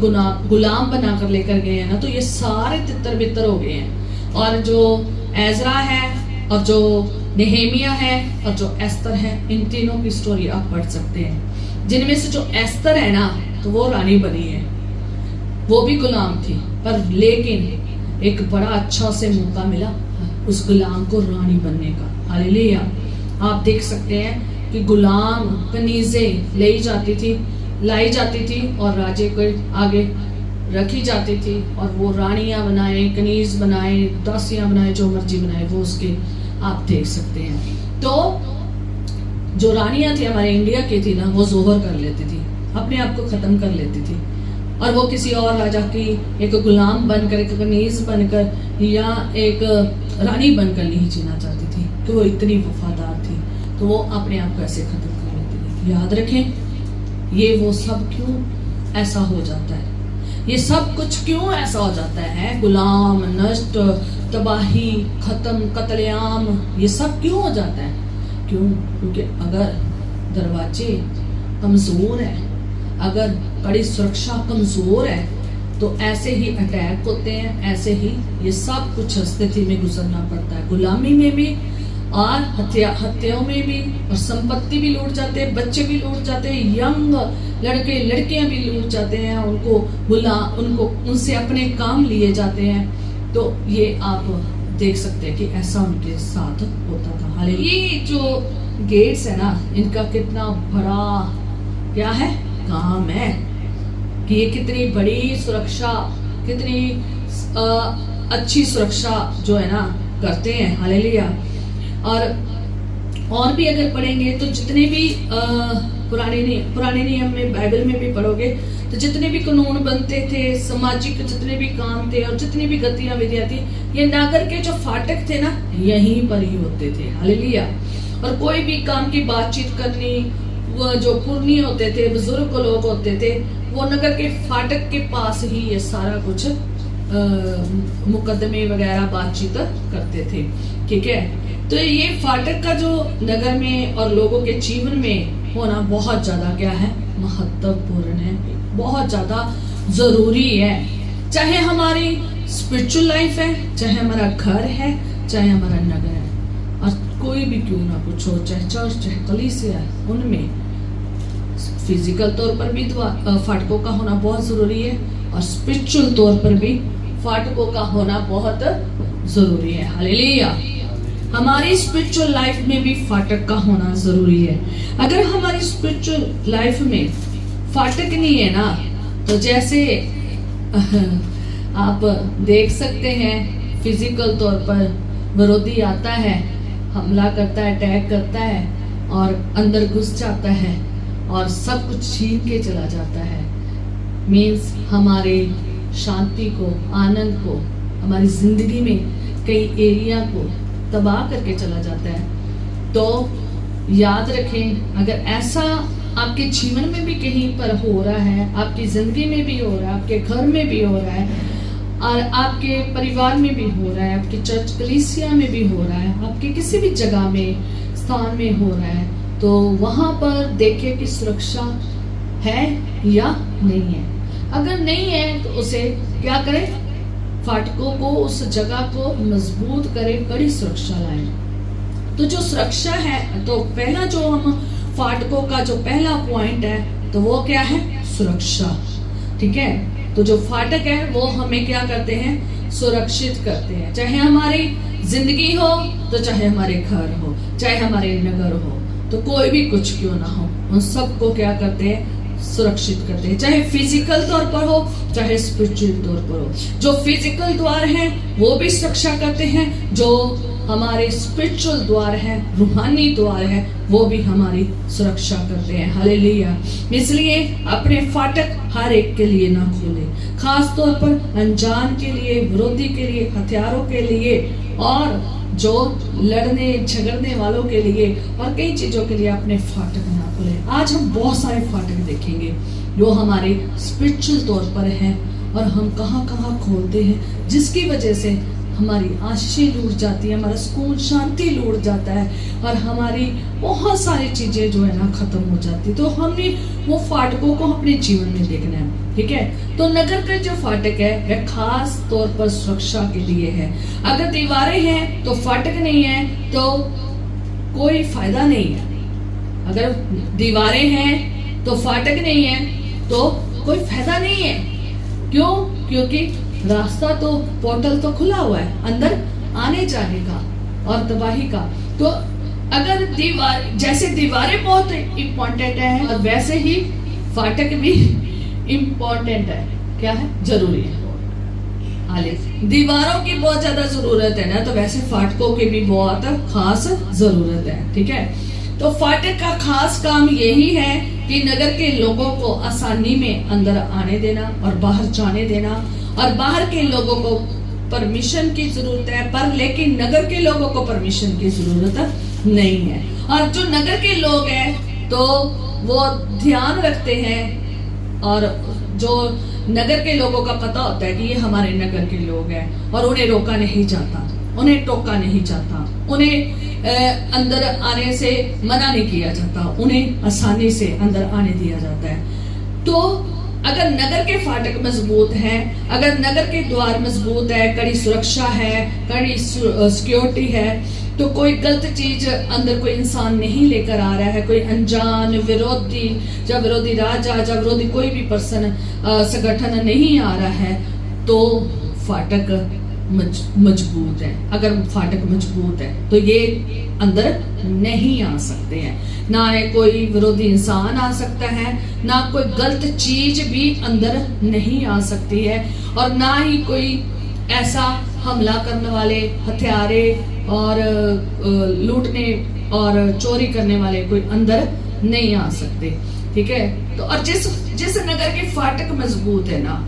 गुलाम बनाकर लेकर गए हैं ना, तो ये सारे तितर बितर हो गए हैं। और जो एजरा है और जो नेहेमिया है और जो एस्तर है, इन तीनों की स्टोरी आप पढ़ सकते हैं। जिनमें से जो एस्तर है ना, तो वो रानी बनी है, वो भी गुलाम थी, पर लेकिन एक बड़ा अच्छा से मौका मिला उस गुलाम को रानी बनने का। हालेलुया। आप देख सकते हैं कि गुलाम कनीजें लाई जाती थी और राजे के आगे रखी जाती थी, और वो रानियां बनाए, कनीज बनाए, दासियां बनाए, जो मर्जी बनाए, वो उसके आप देख सकते हैं। तो जो रानियां थी हमारे इंडिया की थी ना, वो जोहर कर लेती थी, अपने आप को खत्म कर लेती थी, और वो किसी और राजा की एक गुलाम बनकर, एक कनीज बनकर या एक रानी बनकर नहीं जीना चाहती थी, कि वो इतनी वफादार थी, तो वो अपने आप को ऐसे खत्म कर लेती थी। याद रखें, ये वो सब क्यों ऐसा हो जाता है, ये सब कुछ क्यों ऐसा हो जाता है, गुलाम, नष्ट, तबाही, खत्म, कत्लेआम, ये सब क्यों हो जाता है? क्यों? क्योंकि अगर दरवाजे कमजोर है, अगर कड़ी सुरक्षा कमजोर है, तो ऐसे ही अटैक होते हैं, ऐसे ही ये सब कुछ स्थिति में गुजरना पड़ता है। गुलामी में भी और हत्याओं में भी, और संपत्ति भी लूट जाते हैं, बच्चे भी लूट जाते हैं, यंग लड़के लड़कियां भी लूट जाते हैं, उनको उनसे अपने काम लिए जाते हैं। तो ये आप देख सकते हैं कि ऐसा उनके साथ होता था। हालेलुया। ये जो गेट्स है ना, इनका कितना बड़ा क्या है काम है, कि ये कितनी बड़ी सुरक्षा, कितनी अच्छी सुरक्षा जो है ना करते हैं। हालेलुया। और भी अगर पढ़ेंगे तो जितने भी पुराने नियम में, बाइबल में भी पढ़ोगे, तो जितने भी कानून बनते थे, सामाजिक जितने भी काम थे और जितनी भी गतिविधियां थी, ये नगर के जो फाटक थे ना, यहीं पर ही होते थे। हालेलुया। और कोई भी काम की बातचीत करनी, वो जो पुरनी होते थे, बुजुर्ग लोग होते थे, वो नगर के फाटक के पास ही ये सारा कुछ मुकदमे वगैरह बातचीत करते थे। ठीक है। तो ये फाटक का जो नगर में और लोगों के जीवन में होना बहुत ज्यादा क्या है, महत्वपूर्ण है, बहुत ज्यादा जरूरी है। चाहे हमारी स्पिरिचुअल लाइफ है, चाहे हमारा घर है, चाहे हमारा नगर है, और कोई भी क्यों ना कुछ हो, चाहे चर्च, चाहे कलीसिया है, उनमें फिजिकल तौर पर भी फाटकों का होना बहुत जरूरी है, और स्पिरिचुअल तौर पर भी फाटकों का होना बहुत जरूरी है। हालेलुया। हमारी स्पिरिचुअल लाइफ में भी फाटक का होना जरूरी है। अगर हमारी स्पिरिचुअल लाइफ में फाटक नहीं है ना, तो जैसे आप देख सकते हैं, फिजिकल तौर पर विरोधी आता है, हमला करता है, अटैक करता है, और अंदर घुस जाता है और सब कुछ छीन के चला जाता है। मीन्स हमारे शांति को, आनंद को, हमारी जिंदगी में कई एरिया को तबाह करके चला जाता है। तो याद रखें, अगर ऐसा आपके जीवन में भी कहीं पर हो रहा है, आपकी जिंदगी में भी हो रहा है, आपके घर में भी हो रहा है, और आपके परिवार में भी हो रहा है, आपके चर्च कलीसिया में भी हो रहा है, आपके किसी भी जगह में, स्थान में हो रहा है, तो वहां पर देखिए कि सुरक्षा है या नहीं है। अगर नहीं है तो उसे क्या करें, फाटकों को, उस जगह को मजबूत करें, कड़ी सुरक्षा लाएं। तो जो सुरक्षा है, तो पहला जो हम फाटकों का जो पहला पॉइंट है, तो वो क्या है, सुरक्षा। ठीक है। तो जो फाटक है वो हमें क्या करते हैं, सुरक्षित करते हैं। चाहे हमारी जिंदगी हो, तो चाहे हमारे घर हो, चाहे हमारे नगर हो, तो कोई भी कुछ क्यों ना हो, उन सबको क्या करते हैं, सुरक्षित करते हैं। चाहे फिजिकल तौर पर हो, चाहे स्पिरिचुअल तौर पर हो। जो फिजिकल द्वार हैं वो भी सुरक्षा करते हैं, जो हमारे स्पिरिचुअल द्वार है, रूहानी द्वार है, वो भी हमारी सुरक्षा करते हैं। हालेलुया। इसलिए अपने फाटक हर एक के लिए ना खोले, खास तौर पर अनजान के लिए, विरोधी के लिए, हथियारों के लिए, और जो लड़ने झगड़ने वालों के लिए, और कई चीजों के लिए अपने फाटक ना खोले। हैं। आज हम बहुत सारे फाटक देखेंगे जो हमारे स्पिरिचुअल तौर पर हैं और हम कहाँ कहाँ खोलते हैं, जिसकी वजह से हमारी आशीष लूट जाती है, हमारा सुकून शांति लूट जाता है और हमारी बहुत सारी चीजें जो है ना खत्म हो जाती है। तो हमने वो फाटकों को अपने जीवन में देखना है, ठीक है। तो नगर का जो फाटक है वह खास तौर पर सुरक्षा के लिए है। अगर दीवारें हैं तो फाटक नहीं है तो कोई फायदा नहीं है। अगर दीवारें हैं तो फाटक नहीं है तो कोई फायदा नहीं है। क्यों? क्योंकि रास्ता तो, पोर्टल तो खुला हुआ है अंदर आने जाने का और तबाही का। तो अगर जैसे दीवारें बहुत इम्पोर्टेंट है और वैसे ही फाटक भी इम्पोर्टेंट है। क्या है? जरूरी है। दीवारों की बहुत ज्यादा जरूरत है ना, तो वैसे फाटकों की भी बहुत खास जरूरत है, ठीक है। तो फाटक का खास काम यही है कि नगर के लोगों को आसानी में अंदर आने देना और बाहर जाने देना, और बाहर के लोगों को परमिशन की जरूरत है, पर लेकिन नगर के लोगों को परमिशन की जरूरत नहीं है। और जो नगर के लोग हैं तो वो ध्यान रखते हैं और जो नगर के लोगों का पता होता है कि ये हमारे नगर के लोग हैं और उन्हें रोका नहीं जाता, उन्हें टोका नहीं जाता, उन्हें अंदर आने से मना नहीं किया जाता, उन्हें आसानी से अंदर आने दिया जाता है। तो अगर नगर के फाटक मजबूत हैं, अगर नगर के द्वार मजबूत है, कड़ी सुरक्षा है, कड़ी सिक्योरिटी है, तो कोई गलत चीज अंदर कोई इंसान नहीं लेकर आ रहा है, कोई अनजान विरोधी या विरोधी राजा या विरोधी कोई भी पर्सन संगठन नहीं आ रहा है, तो फाटक मजबूत है। अगर फाटक मजबूत है तो ये अंदर नहीं आ सकते हैं, ना कोई विरोधी इंसान आ सकता है, ना कोई गलत चीज भी अंदर नहीं आ सकती है, और ना ही कोई ऐसा हमला करने वाले हथियारे और लूटने और चोरी करने वाले कोई अंदर नहीं आ सकते, ठीक है। तो और जिस नगर के फाटक मजबूत है ना,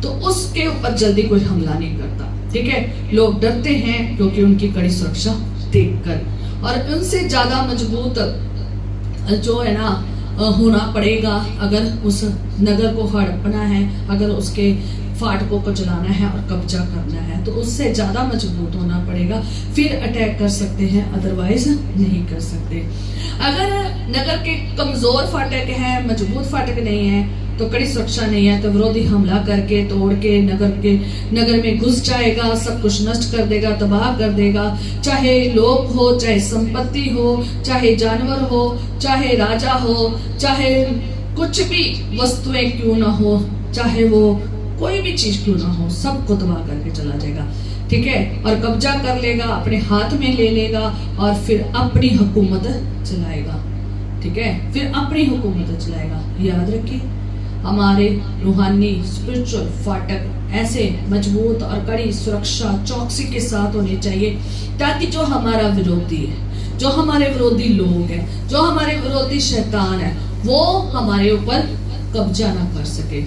तो उसके ऊपर जल्दी कोई हमला नहीं करता, ठीक है। लोग डरते हैं क्योंकि उनकी कड़ी सुरक्षा देखकर, और उनसे ज्यादा मजबूत जो है ना होना पड़ेगा अगर उस नगर को हड़पना है, अगर उसके फाटकों को जलाना है और कब्जा करना है, तो उससे ज्यादा मजबूत होना पड़ेगा, फिर अटैक कर सकते हैं, अदरवाइज नहीं कर सकते। अगर नगर के कमजोर फाटक है, मजबूत फाटक नहीं है, तो कड़ी सुरक्षा नहीं है, तो विरोधी हमला करके तोड़ के नगर में घुस जाएगा, सब कुछ नष्ट कर देगा, तबाह कर देगा, चाहे लोग हो, चाहे संपत्ति हो, चाहे जानवर हो, चाहे राजा हो, चाहे कुछ भी वस्तुएं क्यों ना हो, चाहे वो कोई भी चीज क्यों ना हो, सबको तबाह करके चला जाएगा, ठीक है। और कब्जा कर लेगा, अपने हाथ में ले लेगा और फिर अपनी हुकूमत चलाएगा, ठीक है, फिर अपनी हुकूमत चलाएगा। याद रखिए, हमारे रूहानी स्पिरिचुअल फाटक ऐसे मजबूत और कड़ी सुरक्षा चौकसी के साथ होने चाहिए, ताकि जो हमारा विरोधी है, जो हमारे विरोधी लोग हैं, जो हमारे विरोधी शैतान है, वो हमारे ऊपर कब्जा ना कर सके,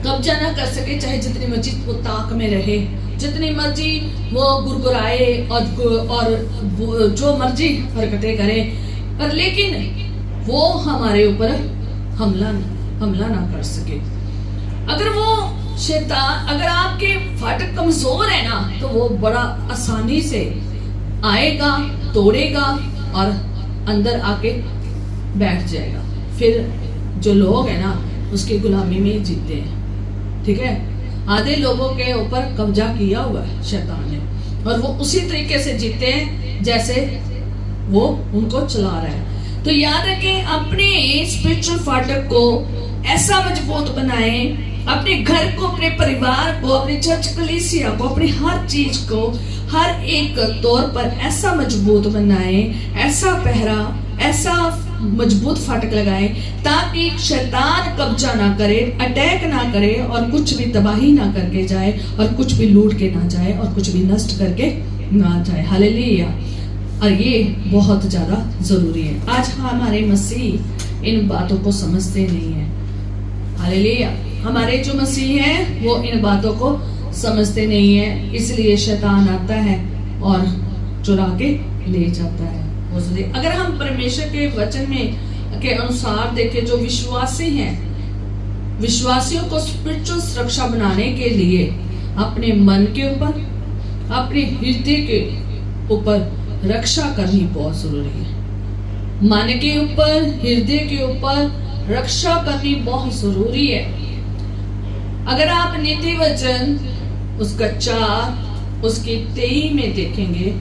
कब्जा ना कर सके। चाहे जितनी मर्जी वो ताक में रहे, जितनी मर्जी वो गुरगुराए और जो मर्जी हरकतें करे, पर लेकिन वो हमारे ऊपर हमला ना कर सके। अगर वो शैतान, अगर आपके फाटक कमजोर है ना, तो वो बड़ा आसानी से आएगा, तोड़ेगा और अंदर आके बैठ जाएगा। फिर जो लोग है ना, उसकी गुलामी में जीते हैं, ठीक है। आधे लोगों के ऊपर कब्जा किया हुआ है शैतान ने, और वो उसी तरीके से जीते हैं जैसे वो उनको चला रहा है। तो याद रखें, अपने स्पिरिचुअल फाटक को ऐसा मजबूत बनाएं, अपने घर को, अपने परिवार को, अपने चर्च कलीसिया को, अपनी हर चीज को हर एक तौर पर ऐसा मजबूत बनाएं, ऐसा पहरा, ऐसा मजबूत फाटक लगाएं, ताकि शैतान कब्जा ना करे, अटैक ना करे और कुछ भी तबाही ना करके जाए, और कुछ भी लूट के ना जाए, और कुछ भी नष्ट करके ना जाए। हालेलुया। और ये बहुत ज्यादा जरूरी है। आज हमारे मसीह इन बातों को समझते नहीं है। हालेलुया। हमारे जो मसीह हैं वो इन बातों को समझते नहीं है, इसलिए शैतान आता है और चुरा के ले जाता है। अगर हम परमेश्वर के वचन में के अनुसार देखें, जो विश्वासी हैं, विश्वासियों को स्पिरिचुअल सुरक्षा बनाने के लिए अपने मन के ऊपर, अपने हृदय के ऊपर रक्षा करनी बहुत जरूरी है। मन के ऊपर, हृदय के ऊपर रक्षा करनी बहुत जरूरी है। अगर आप नीति वचन उसका 4 उसके 23 में देखेंगे,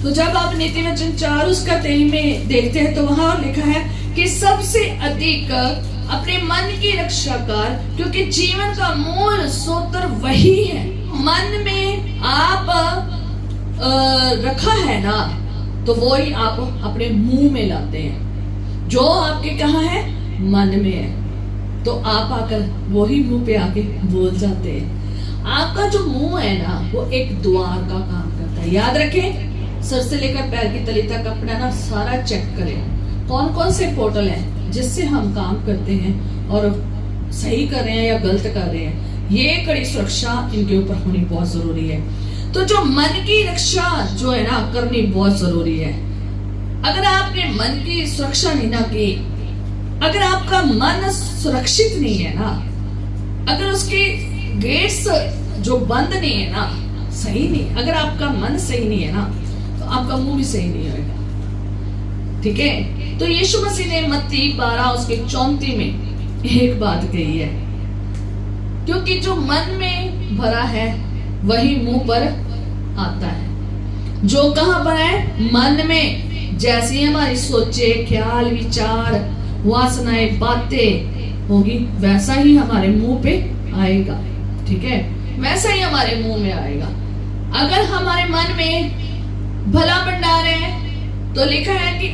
तो जब आप नीति वचन 4 उसका 23 में देखते हैं तो वहां लिखा है कि सबसे अधिक अपने मन की रक्षा कर, क्योंकि जीवन का मूल सूत्र वही है। मन में आप रखा है ना, तो वो ही आप अपने मुंह में लाते हैं। जो आपके कहाँ है, मन में है, तो आप आकर वो ही मुंह पे आके बोल जाते हैं। आपका जो मुंह है ना, वो एक द्वार का काम करता है। याद रखें, सर से लेकर पैर की तली तक अपना ना सारा चेक करें, कौन कौन से पोर्टल हैं जिससे हम काम करते हैं और सही कर रहे हैं या गलत कर रहे हैं। ये कड़ी सुरक्षा इनके ऊपर होनी बहुत जरूरी है। तो जो मन की रक्षा जो है ना, करनी बहुत जरूरी है। अगर आपने मन की सुरक्षा नहीं ना की, अगर आपका मन सुरक्षित नहीं है ना, अगर उसके गेट्स जो बंद नहीं है ना, सही नहीं, अगर आपका मन सही नहीं है ना, तो आपका मुंह भी सही नहीं होगा। ठीक है, तो यीशु मसीह ने मत्ती 12 उसके 34 में एक बात कही है, क्योंकि जो मन में भरा है वही मुंह पर आता है। जो कहां पर है, मन में। जैसी हमारी सोचे, ख्याल, विचार, वासनाएं, बातें होगी, वैसा ही हमारे मुंह पे आएगा। ठीक है, वैसा ही हमारे मुंह में आएगा। अगर हमारे मन में भला भंडार है, तो लिखा है कि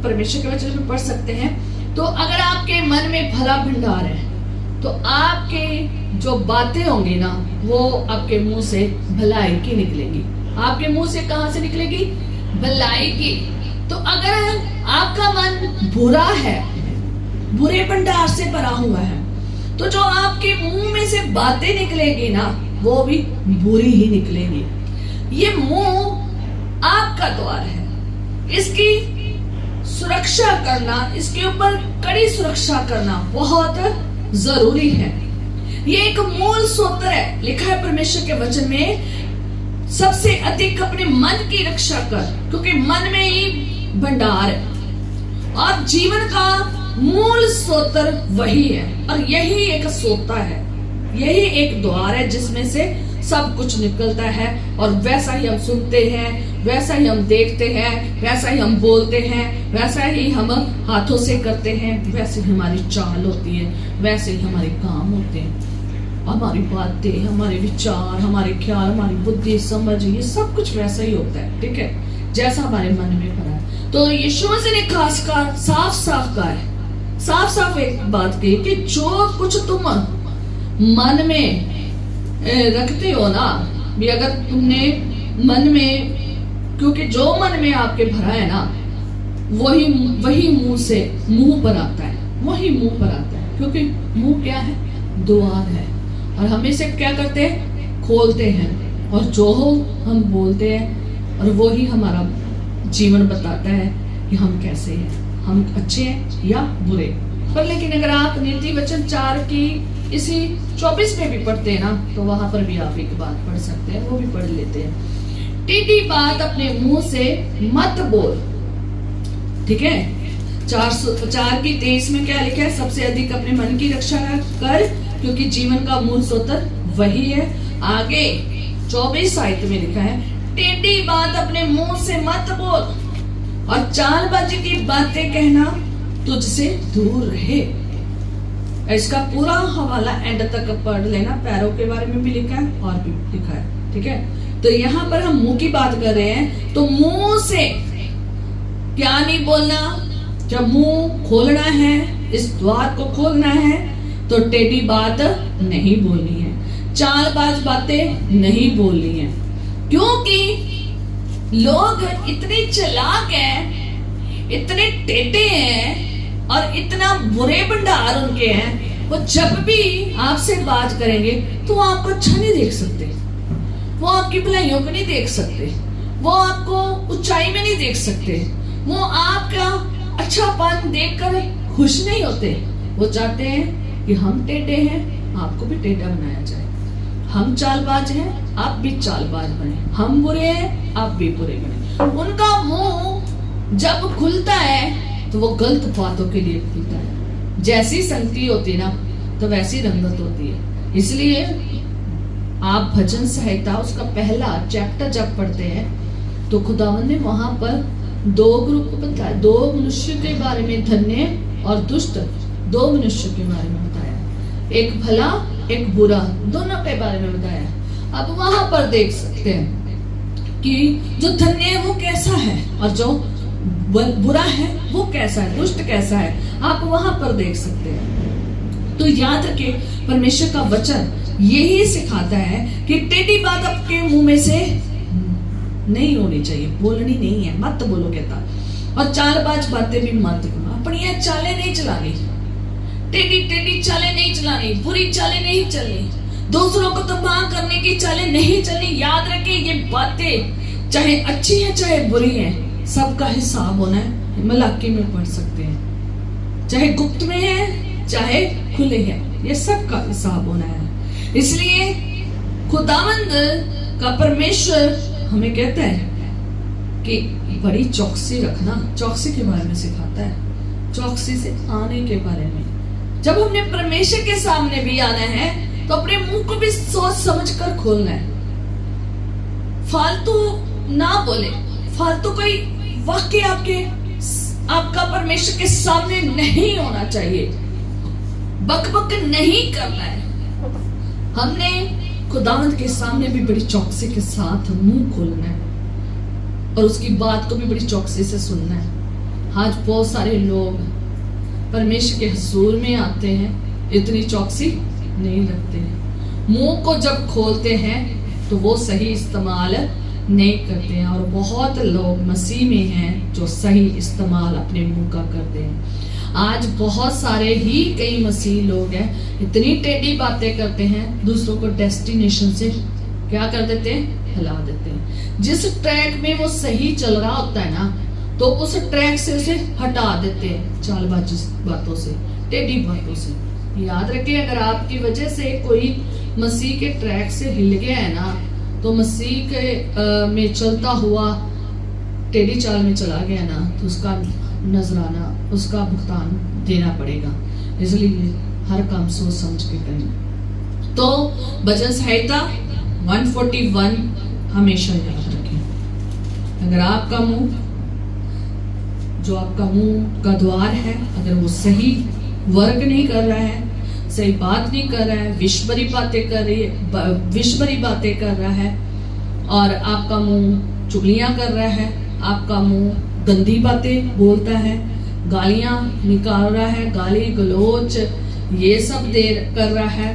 परमेश्वर के वचन में पढ़ सकते हैं, तो अगर आपके मन में भला भंडार है, तो आपके जो बातें होंगी ना, वो आपके मुंह से भलाई की निकलेगी। आपके मुंह से कहां से निकलेगी, भलाई की। तो अगर आपका मन बुरा है, बुरे भंडार से भरा हुआ है, तो जो आपके मुंह में से बातें निकलेगी ना, वो भी बुरी ही निकलेगी। ये मुंह आपका द्वार है, इसकी सुरक्षा करना, इसके ऊपर कड़ी सुरक्षा करना बहुत जरूरी है। ये एक मूल सूत्र है। लिखा है परमेश्वर के वचन में, सबसे अधिक अपने मन की रक्षा कर, क्योंकि मन में ही भंडार है और जीवन का मूल सूत्र वही है। और यही एक सोता है, यही एक द्वार है जिसमें से सब कुछ निकलता है। और वैसा ही हम सुनते हैं, वैसा ही हम देखते हैं, वैसा ही हम बोलते हैं, वैसा ही हम हाथों से करते हैं, वैसे ही हमारी चाल होती है, वैसे ही हमारे काम होते हैं। हमारी बातें, हमारे विचार, हमारे ख्याल, हमारी बुद्धि, समझ, ये सब कुछ वैसा ही होता है। ठीक है, जैसा हमारे मन में भरा है। तो यीशु मसीह ने खासकर साफ साफ कहा है, साफ साफ एक बात कही कि जो कुछ तुम मन में रखते हो ना, भी अगर तुमने मन में, क्योंकि जो मन में आपके भरा है ना, वही मुंह पर आता है, वही मुंह पर आता है। क्योंकि मुंह क्या है, द्वार है, और हम इसे क्या करते हैं, खोलते हैं, और जो हो हम बोलते हैं, और वो ही हमारा जीवन बताता है कि हम कैसे हैं, हम अच्छे हैं या बुरे। पर लेकिन अगर आप नीति वचन 4 की इसी 24 में भी पढ़ते हैं ना, तो वहां पर भी आप एक बात पढ़ सकते हैं, वो भी पढ़ लेते हैं। टीटी बात अपने मुंह से मत बोल। ठीक है, 4 की 23 में क्या लिखा है, सबसे अधिक अपने मन की रक्षा कर, क्योंकि जीवन का मूल स्रोत वही है। आगे 24 आयत में लिखा है, टेढ़ी बात अपने मुंह से मत बोल, और चालबाजी की बातें कहना तुझसे दूर रहे। इसका पूरा हवाला एंड तक पढ़ लेना, पैरों के बारे में भी लिखा है और भी लिखा है। ठीक है, तो यहाँ पर हम मुंह की बात कर रहे हैं, तो मुंह से क्या नहीं बोलना। जब मुंह खोलना है, इस द्वार को खोलना है, तो टेढ़ी बात नहीं बोलनी है, चालबाज बातें नहीं बोलनी है। क्योंकि लोग इतने चालाक हैं, इतने टेढ़े हैं, और इतना बुरे भंडार उनके हैं, वो जब भी आपसे बात करेंगे तो वो आपको अच्छा नहीं देख सकते, वो आपकी भलाइयों को नहीं देख सकते, वो आपको ऊंचाई में नहीं देख सकते, वो आपका अच्छापन देखकर खुश नहीं होते, वो चाहते हैं कि हम टेढ़े हैं, आपको भी टेढ़ा बनाया जाए। हम चालबाज हैं, आप भी चालबाज बने। हम बुरे हैं, आप भी बुरे बने। उनका मुंह जब खुलता है तो वो गलत बातों के लिए खुलता है। जैसी संगति होती है ना, तो वैसी रंगत होती है। इसलिए आप भजन संहिता उसका पहला चैप्टर जब पढ़ते हैं तो खुदावंद ने वहां पर दो ग्रुप बताया, दो मनुष्य के बारे में, धन्य और दुष्ट, दो मनुष्य के बारे में बताया। एक भला एक बुरा, दोनों के बारे में बताया। अब वहां पर देख सकते हैं कि जो धन्य है वो कैसा है और जो बुरा है वो कैसा है, दुष्ट कैसा है, आप वहां पर देख सकते हैं। तो याद रखिए, परमेश्वर का वचन यही सिखाता है कि टेढ़ी बात आपके मुंह में से नहीं होनी चाहिए, बोलनी नहीं है, मत बोलो कहता। और चालबाज बातें भी मत करो, अपनी चालें नहीं चलानी, टेढ़ी टेढ़ी चालें नहीं चलानी, बुरी चालें नहीं चलनी, दूसरों को तबाह करने की चालें नहीं चलनी। याद रखिए, ये बातें चाहे अच्छी है चाहे बुरी है, सबका हिसाब होना है। मलाकी में पढ़ सकते हैं, चाहे गुप्त में है चाहे खुले है, ये सबका हिसाब होना है। इसलिए खुदावंद का परमेश्वर हमें कहता है कि बड़ी चौकसी रखना, चौकसी के बारे में सिखाता है, चौकसी से आने के बारे में। जब हमने परमेश्वर के सामने भी आना है तो अपने मुंह को भी सोच समझ कर खोलना है। फालतू ना बोले, फालतू कोई वाक्य आपका परमेश्वर के सामने नहीं होना चाहिए, बकबक नहीं करना है। हमने खुदावंद के सामने भी बड़ी चौकसी के साथ मुंह खोलना है और उसकी बात को भी बड़ी चौकसी से सुनना है। आज बहुत सारे लोग परमेश्वर के हुजूर में आते हैं, इतनी चौकसी नहीं रखते हैं। मुंह को जब खोलते हैं तो वो सही इस्तेमाल नहीं करते हैं, और बहुत लोग मसीह में हैं जो सही इस्तेमाल अपने मुंह का करते हैं। आज बहुत सारे ही कई मसीह लोग हैं, इतनी टेढ़ी बातें करते हैं, दूसरों को डेस्टिनेशन से क्या कर देते हैं, हिला देते हैं। जिस ट्रैक में वो सही चल रहा होता है ना, तो उस ट्रैक से उसे हटा देते हैं, चालबाजी बातों से, टेढ़ी बातों से। याद रखिए, अगर आपकी वजह से कोई मसीह के ट्रैक से हिल गया है ना, तो मसीह के में चलता हुआ टेढ़ी चाल में चला गया ना, तो उसका नजराना, उसका भुगतान देना पड़ेगा। इसलिए हर काम सोच समझ के करें। तो भजन संहिता 141 हमेशा याद रखें। अगर आपका मुंह, जो आपका मुंह का द्वार है, अगर वो सही वर्क नहीं कर रहा है, सही बात नहीं कर रहा है, विश्वरी बातें कर रहा है, और आपका मुंह चुगलियां कर रहा है, आपका मुंह गंदी बातें बोलता है, गालियां निकाल रहा है, गाली गलोच ये सब कर रहा है,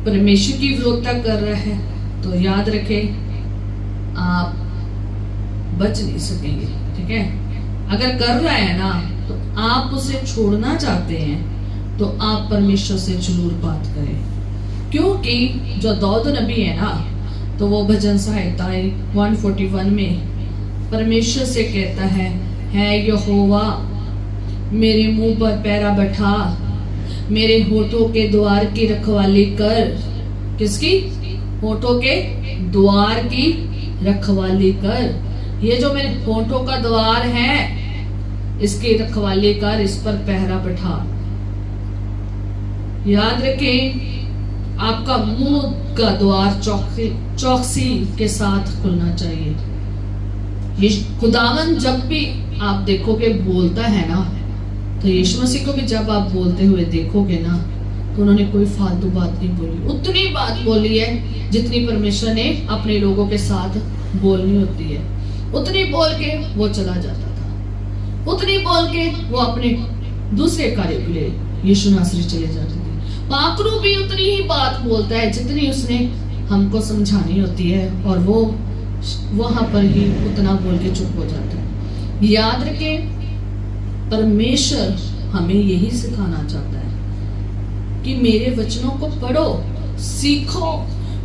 परमेश्वर की विरोधता कर रहा है, तो याद रखें, आप बच नहीं सकेंगे। ठीक है, अगर कर रहा है ना, तो आप उसे छोड़ना चाहते हैं, तो आप परमेश्वर से जरूर बात करें। क्योंकि जो दाऊद नबी है ना, तो वो भजन संहिता 141 में परमेश्वर से कहता है यहोवा मेरे मुंह पर पैरा बैठा, मेरे होठों के द्वार की रखवाली कर। किसकी? होठों के द्वार की रखवाली कर। ये जो मेरे होठों का द्वार है, इसकी रखवाली कर, इस पर पहरा बैठा। याद रखें, आपका मुंह का द्वार चौकसी के साथ खुलना चाहिए। ये खुदावन जब भी आप देखोगे बोलता है ना, तो यीशु मसीह को भी जब आप बोलते हुए देखोगे ना, तो उन्होंने कोई फालतू बात नहीं बोली, उतनी बात बोली है जितनी परमेश्वर ने अपने लोगों के साथ बोलनी होती है। उतनी बोल के वो चला जाता था, उतनी बोल के वो अपने दूसरे कार्य के लिए यीशु नासरी चले जाते थे। पाकरू भी उतनी ही बात बोलता है जितनी उसने हमको समझानी होती है, और वो वहां पर ही उतना बोल के चुप हो जाता है। याद रखें, परमेश्वर हमें यही सिखाना चाहता है कि मेरे वचनों को पढ़ो, सीखो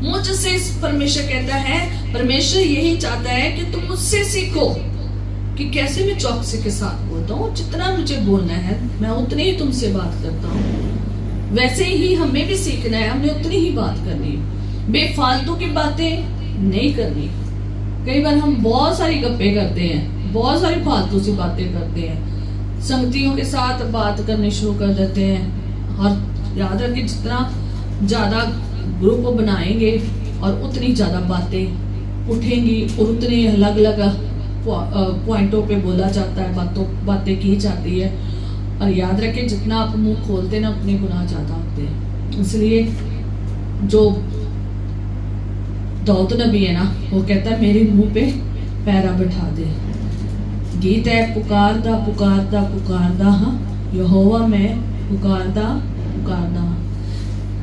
मुझसे। परमेश्वर कहता है, परमेश्वर यही चाहता है कि तुम मुझसे सीखो, कि कैसे मैं चौकसी के साथ बोलता हूँ। जितना मुझे बोलना है मैं उतनी ही तुमसे बात करता हूँ, वैसे ही हमें भी सीखना है, हमने उतनी ही बात करनी है, बेफालतू की बातें नहीं करनी। कई बार हम बहुत सारी गप्पे करते हैं, बहुत सारी फालतू सी बातें करते हैं, संगतियों के साथ बात करनी शुरू कर देते हैं। और याद रखिए जितना ज्यादा ग्रुप बनाएंगे और उतनी ज्यादा बातें उठेंगी और उतने अलग अलग पॉइंटों पे बोला जाता है, बातें की जाती है। और याद रखें जितना आप मुंह खोलते हैं ना उतने गुनाह ज्यादा होते हैं। इसलिए जो दाऊद नबी है ना वो कहता है मेरे मुंह पे पैरा बिठा दे। गीत है पुकारदा पुकारदा पुकारदा हाँ यहोवा मैं पुकारदा पुकारदा।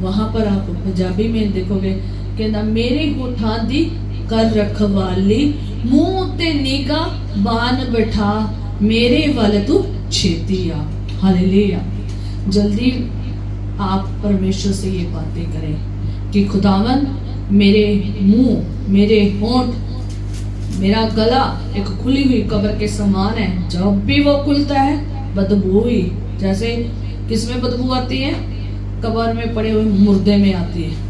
वहां पर आप पंजाबी में देखोगे कहना मेरे होठां दी कर रखवाली, मुंह ते निगा बान बिठा, मेरे वाल तू छेती आ। हालेलुया। जल्दी आप परमेश्वर से ये बातें करें कि खुदावन मेरे मुंह, मेरे होंठ, मेरा गला एक खुली हुई कब्र के समान है। जब भी वो खुलता है बदबू ही, जैसे किसमें बदबू आती है, कब्र में पड़े हुए मुर्दे में आती है,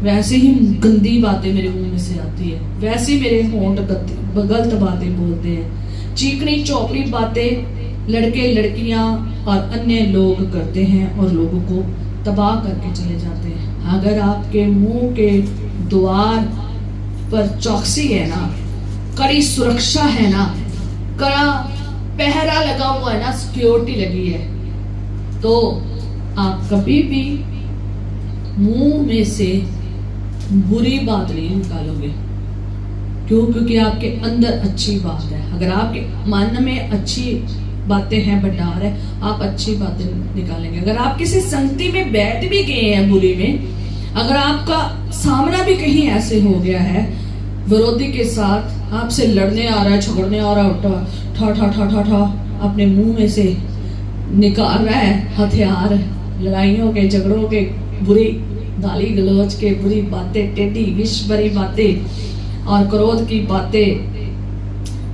वैसे ही गंदी बातें मेरे मुंह में से आती है, वैसे ही मेरे होंठ गलत बातें बोलते हैं, चीकनी चौपड़ी बातें लड़के लड़कियां और अन्य लोग करते हैं और लोगों को तबाह करके चले जाते हैं। अगर आपके मुंह के द्वार पर चौकसी है ना, कड़ी सुरक्षा है ना, कड़ा पहरा लगा हुआ है ना, सिक्योरिटी लगी है, तो आप कभी भी मुंह में से बुरी बात नहीं निकालोगे। क्यों? क्योंकि आपके अंदर अच्छी बात है। अगर आपके मन में अच्छी बातें हैं, भंडार है, आप अच्छी बातें निकालेंगे। अगर आप किसी संगति में बैठ भी गए हैं बुरी में, अगर आपका सामना भी कहीं ऐसे हो गया है विरोधी के साथ, आपसे लड़ने आ रहा है, झगड़ने आ रहा है, ठा ठा ठा ठा ठा अपने मुंह में से निकाल रहा है हथियार, लड़ाइयों के, झगड़ों के, बुरी गाली गलौज के, बुरी बातें, टेढ़ी विष भरी बातें और क्रोध की बातें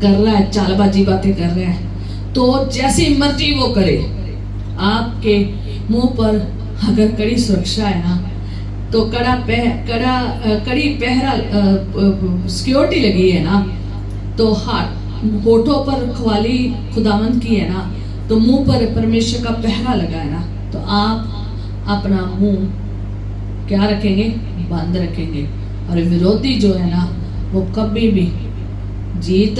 कर रहा है, चालबाजी बातें कर रहा है, तो जैसी मर्जी वो करे, आपके मुंह पर अगर कड़ी सुरक्षा है ना, तो कड़ी पहरा सिक्योरिटी लगी है ना, तो होठों पर रखवाली खुदावंद की है ना, तो मुंह पर परमेश्वर का पहरा लगा है ना, तो आप अपना मुंह क्या रखेंगे? बंद रखेंगे। और विरोधी जो है ना वो कभी भी जीत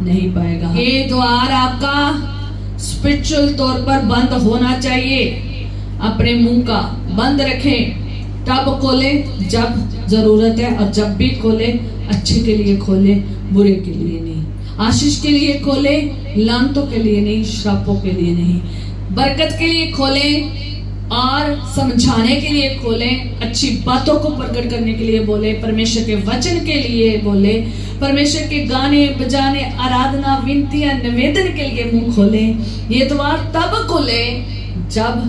नहीं पाएगा। ये द्वार आपका स्पिरिचुअल तौर पर बंद होना चाहिए। अपने मुंह का बंद रखें, तब खोले जब जरूरत है, और जब भी खोले अच्छे के लिए खोले, बुरे के लिए नहीं। आशीष के लिए खोले, लानतों के लिए नहीं, श्रापों के लिए नहीं। बरकत के लिए खोले और समझाने के लिए खोले, अच्छी बातों को प्रकट करने के लिए बोले, परमेश्वर के वचन के लिए बोले, परमेश्वर के गाने बजाने, आराधना, विनतियां, निवेदन के लिए मुंह खोले। ये द्वार तब खोले जब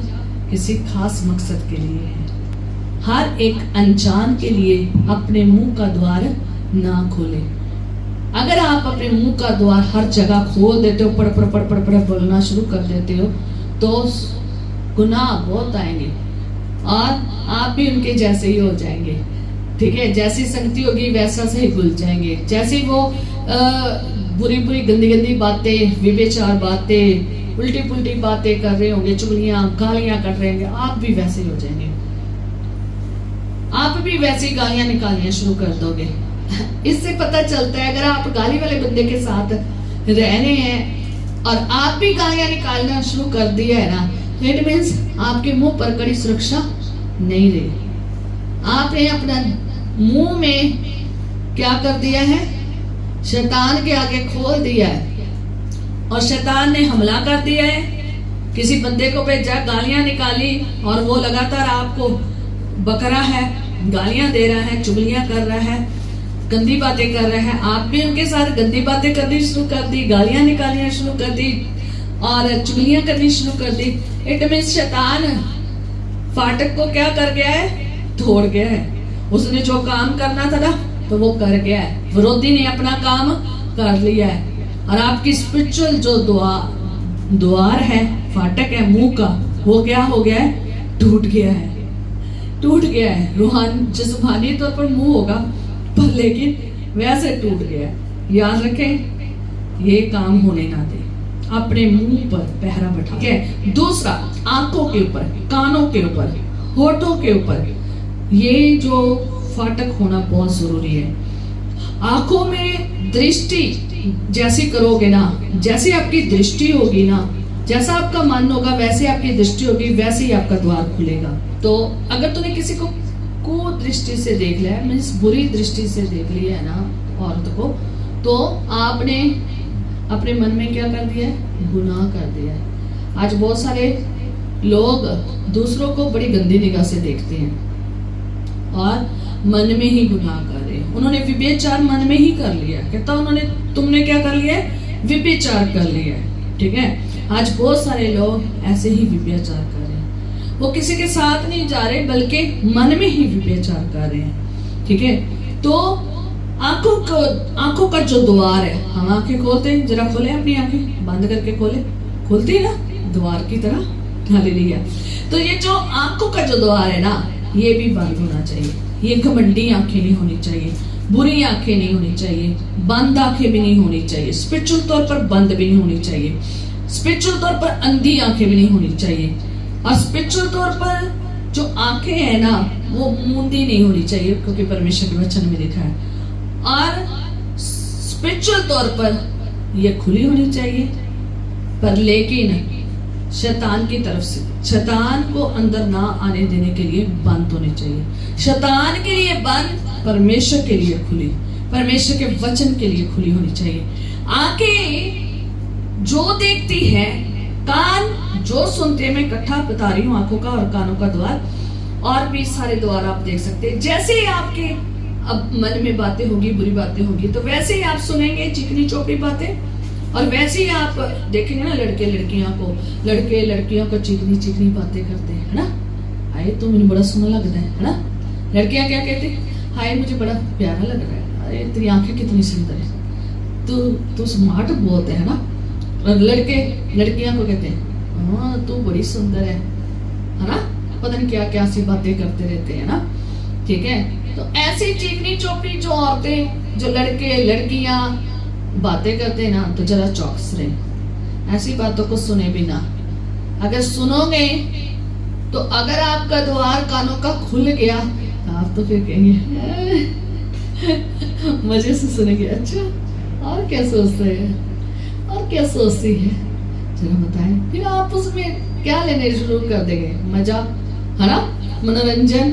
किसी खास मकसद के लिए है। हर एक अनजान के लिए अपने मुंह का द्वार ना खोले। अगर आप अपने मुंह का द्वार हर जगह खोल देते हो, पड़ पड़ पड़ पड़ पड़ बोलना शुरू कर देते हो, तो गुनाह बहुत आएंगे और आप भी उनके जैसे ही हो जाएंगे। ठीक है, जैसी संगति होगी वैसा से ही भूल जाएंगे। जैसे वो बुरी बुरी गंदी गंदी बातें, विवेचार बातें, उल्टी पुल्टी बातें कर रहे होंगे, चुगलियां गालियां कर रहे होंगे, आप भी वैसे ही हो जाएंगे। आप भी वैसी गालियां निकालनियां शुरू कर दोगे। इससे पता चलता है अगर आप गाली वाले बंदे के साथ रह रहे हैं और आप भी गालियां निकालना शुरू कर दिया है ना, इट मीन्स आपके मुंह पर कड़ी सुरक्षा नहीं रही। आपने अपना मुंह में क्या कर दिया है? शैतान के आगे खोल दिया है और शैतान ने हमला कर दिया है। किसी बंदे को भेजा, गालियां निकाली और वो लगातार आपको बकरा है, गालियां दे रहा है, चुगलियां कर रहा है, गंदी बातें कर रहा है। आप भी उनके साथ गंदी बातें करनी शुरू कर दी, गालियां निकालनी शुरू कर दी और चुगलियां करनी शुरू कर दी। इट मीन्स शैतान फाटक को क्या कर गया है? तोड़ गया है। उसने जो काम करना था ना तो वो कर गया है। विरोधी ने अपना काम कर लिया है। और आपकी स्पिरिचुअल जो द्वार है, फाटक है मुंह का, वो क्या हो गया है? टूट गया है, टूट गया है। जिस्मानी तौर पर मुंह होगा पर लेकिन वैसे टूट गया है। याद रखें, ये काम होने ना दे, अपने मुंह पर पहरा बैठा। ठीक है। दूसरा, आंखों के ऊपर, कानों के ऊपर, होठों के ऊपर ये जो फाटक होना बहुत जरूरी है। आंखों में दृष्टि जैसी करोगे ना, जैसे आपकी दृष्टि होगी ना, जैसा आपका मन होगा वैसे आपकी दृष्टि होगी, वैसे ही आपका द्वार खुलेगा। तो अगर तूने किसी को कुदृष्टि से देख लिया है, मीन्स बुरी दृष्टि से देख लिया है ना औरत को, तो आपने अपने मन में क्या कर दिया है? गुनाह कर दिया है। आज बहुत सारे लोग दूसरों को बड़ी गंदी निगाह से देखते हैं और मन में ही गुनाह कर रहे हैं। उन्होंने व्यभिचार मन में ही कर लिया। कहता तुमने क्या कर लिया है? व्यभिचार कर लिया है। ठीक है। आज बहुत सारे लोग ऐसे ही व्यभिचार कर रहे हैं। वो किसी के साथ नहीं जा रहे बल्कि मन में ही व्यभिचार कर रहे हैं। ठीक है। तो आंखों का जो द्वार है, हम आंखें खोलते हैं, जरा खोले अपनी आंखें, बंद करके खोले, खुलती है ना द्वार की तरह। हालेलुया। तो ये जो आंखों का जो द्वार है ना, ये भी बंद होना चाहिए। ये घमंडी आंखें नहीं होनी चाहिए, बुरी आंखें नहीं होनी चाहिए, बंद आंखें भी नहीं होनी चाहिए, स्पिरिचुअल तौर पर बंद भी नहीं होनी चाहिए, स्पिरिचुअल तौर पर अंधी आंखें भी नहीं होनी चाहिए, और स्पिरिचुअल तौर पर जो आंखें हैं ना वो मूंदी नहीं होनी चाहिए, क्योंकि परमेश्वर के वचन में लिखा है। और स्पिरिचुअल तौर पर ये खुली होनी चाहिए, पर लेकिन शैतान की तरफ से, शैतान को अंदर ना आने देने के लिए बंद होनी चाहिए। शैतान के लिए बंद, परमेश्वर के लिए खुली, परमेश्वर के वचन के लिए खुली होनी चाहिए। आंखें जो देखती है, कान जो सुनते हैं, मैं इकट्ठा बता रही हूँ आंखों का और कानों का द्वार, और भी सारे द्वार आप देख सकते हैं। जैसे ही आपके अब मन में बातें होगी, बुरी बातें होगी, तो वैसे ही आप सुनेंगे चिकनी चौपड़ी बातें, और वैसे ही आप देखेंगे ना लड़के लड़कियों को चिकनी चिकनी बातें करते हैं, है ना। आए तो मुझे बड़ा सुना लगता है ना। लड़कियां क्या कहती हैं? हाय मुझे बड़ा प्यारा लग रहा है, अरे तेरी आंखें कितनी सुंदर है, तू स्मार्ट बहुत है ना। और लड़के लड़कियां को कहते हैं हाँ तू बड़ी सुंदर है ना। पता नहीं क्या क्या सी बातें करते रहते हैं ना। ठीक है। तो ऐसी चिकनी चौपड़ी जो औरतें, जो लड़के लड़कियां बातें करते हैं ना, तो जरा चौकस रहे, ऐसी बातों को सुने बिना। अगर सुनोगे तो अगर आपका द्वार कानों का खुल गया, आप तो फिर कहेंगे मजे से सुनेंगे, अच्छा और क्या सोचते हैं और क्या सोचती है, जरा बताएं। फिर आप उसमें क्या लेने शुरू कर देंगे? मजा, है ना, मनोरंजन,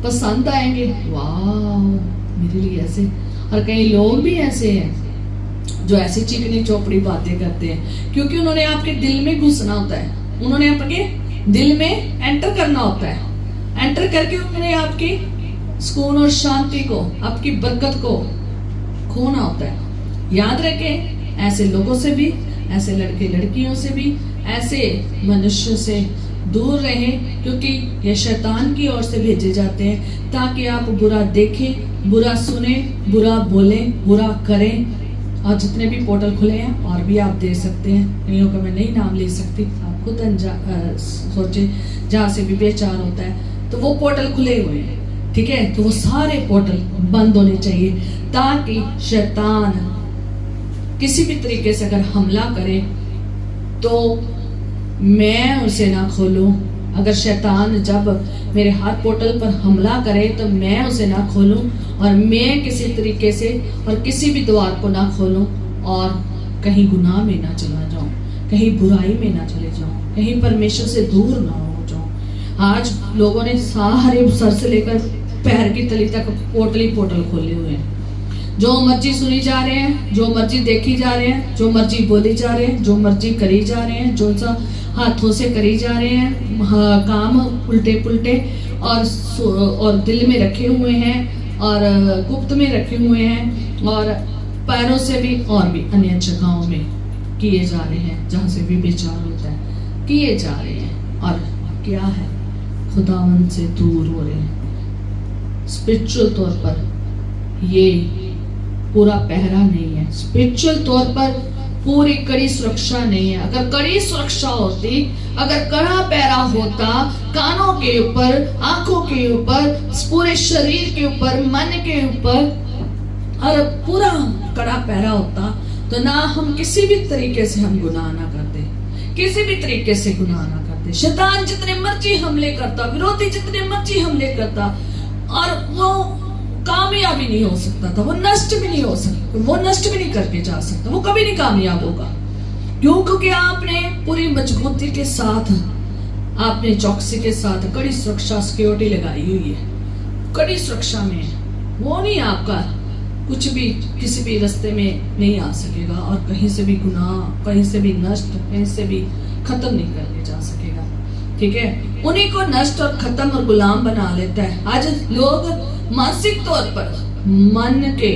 पसंद आएंगे, वाह मेरे लिए ऐसे। और कई लोग भी ऐसे हैं जो ऐसी चिकनी चौपड़ी बातें करते हैं, क्योंकि उन्होंने आपके दिल में घुसना होता है, उन्होंने आपके दिल में एंटर करना होता है। एंटर करके उन्होंने आपकी सुकून और शांति को, आपकी बरकत को खोना होता है। याद रखें, ऐसे लोगों से भी, ऐसे लड़के लड़कियों से भी, ऐसे मनुष्य से दूर रहें, क्योंकि ये शैतान की ओर से भेजे जाते हैं ताकि आप बुरा देखें, बुरा सुने, बुरा बोलें, बुरा करें। और जितने भी पोर्टल खुले हैं और भी आप देख सकते हैं, कईयों का मैं नहीं नाम ले सकती, आप खुद सोचे, जहाँ से भी व्यभिचार होता है तो वो पोर्टल खुले हुए हैं। ठीक है। तो वो सारे पोर्टल बंद होने चाहिए ताकि शैतान किसी भी तरीके से अगर हमला करे तो मैं उसे ना खोलूं। अगर शैतान जब मेरे हर पोर्टल पर हमला करे तो मैं उसे ना खोलूं, और मैं किसी तरीके से और किसी भी द्वार को ना खोलूं और कहीं गुनाह में ना चला जाऊं, कहीं बुराई में ना चले जाऊं, कहीं परमेश्वर से दूर ना हो जाऊं। आज लोगों ने सारे सर से लेकर पैर की तली तक पोर्टल ही पोर्टल खोले हुए हैं। जो मर्जी सुनी जा रहे हैं, जो मर्जी देखी जा रहे हैं, जो मर्जी बोली जा रहे हैं, जो मर्जी करी जा रहे हैं, जो सा हाथों से करी जा रहे हैं, काम उल्टे पुल्टे और दिल में रखे हुए हैं और गुप्त में रखे हुए हैं, और पैरों से भी और भी अन्य जगहों में किए जा रहे हैं, जहाँ से भी विचार होता है, किए जा रहे हैं। और क्या है, खुदावन से दूर हो रहे हैं। स्पिरिचुअल तौर पर ये पूरा पहरा नहीं है। स्पिरिचुअल तौर पर पूरी कड़ी सुरक्षा नहीं है। अगर कड़ी सुरक्षा होती, अगर कड़ा पैरा होता, कानों के ऊपर, आंखों के ऊपर, पूरे शरीर के ऊपर, मन के ऊपर और पूरा कड़ा पैरा होता, तो ना हम किसी भी तरीके से हम गुनाह ना करते, किसी भी तरीके से गुनाह ना करते। शैतान जितने मर्जी हमले करता, विरोधी जितने मर्जी हमले करता, और वो कामयाबी नहीं हो सकता था, वो नष्ट भी नहीं हो सकता, वो नष्ट भी नहीं करके जा सकता, वो कभी नहीं कामयाब होगा। क्यों? क्योंकि आपने पूरी मजबूती के साथ, आपने चौकसी के साथ कड़ी सुरक्षा सिक्योरिटी लगाई हुई है, कड़ी सुरक्षा में। वो नहीं आपका कुछ भी किसी भी रास्ते में नहीं आ सकेगा, और कहीं से भी गुनाह, कहीं से भी नष्ट, कहीं से भी खत्म नहीं करके जा सकेगा। ठीक है, उन्हीं को नष्ट और खत्म और गुलाम बना लेता है। आज लोग मानसिक तौर पर मन के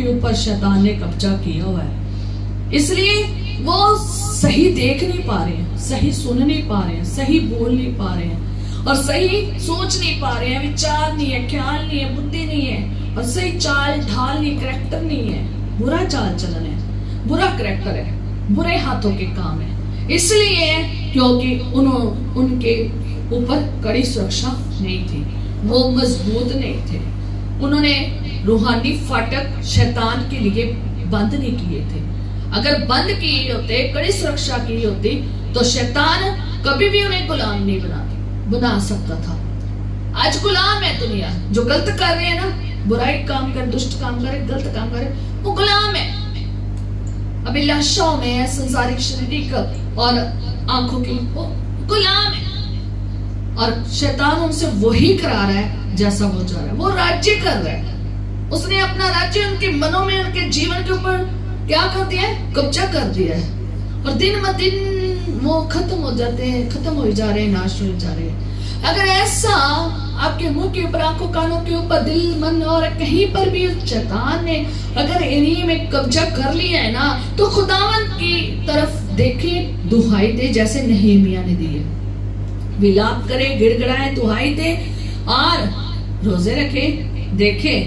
ऊपर शैतान ने कब्जा किया हुआ है, इसलिए वो सही देख नहीं पा रहे हैं, सही सुन नहीं पा रहे हैं, सही बोल नहीं पा रहे हैं, और सही सोच नहीं पा रहे हैं। विचार नहीं है, ख्याल नहीं है, बुद्धि नहीं है, और सही चाल ढाल नहीं, करैक्टर नहीं है, बुरा चाल चलन है, बुरा करैक्टर है, बुरे हाथों के काम है। इसलिए क्योंकि उनके ऊपर कड़ी सुरक्षा नहीं थी, वो मजबूत नहीं थे, उन्होंने रूहानी फाटक शैतान के लिए बंद नहीं किए थे। अगर बंद किए होते, कड़ी सुरक्षा की होती, तो शैतान कभी भी उन्हें गुलाम नहीं बना सकता था। आज गुलाम है दुनिया, जो गलत कर रहे हैं ना, बुराई काम कर, दुष्ट काम करे, गलत काम करे, वो गुलाम है, अभिलाषाओं में है, संसारिक शारीरिक और आंखों की, वो गुलाम है। और शैतान उनसे वही करा रहा है जैसा वो चाह रहा है, वो राज्य कर रहा है, उसने अपना राज्य उनके मनों में, उनके जीवन के ऊपर क्या कर दिया है? कब्जा कर दिया है, और दिन ब दिन वो खत्म हो जाते हैं, खत्म हो जा रहे हैं, नाश हो जा रहे हैं। अगर ऐसा आपके मुंह के ऊपर, आंखों कानों के ऊपर, दिल मन और कहीं पर भी शैतान ने अगर इन्हीं में कब्जा कर लिया है ना, तो खुदावन की तरफ देखे, दुहाई दे, जैसे नहमीया ने दी है, विलाप करे, गिड़गिड़ाए, दुहाई दे, और रोजे रखे, देखे,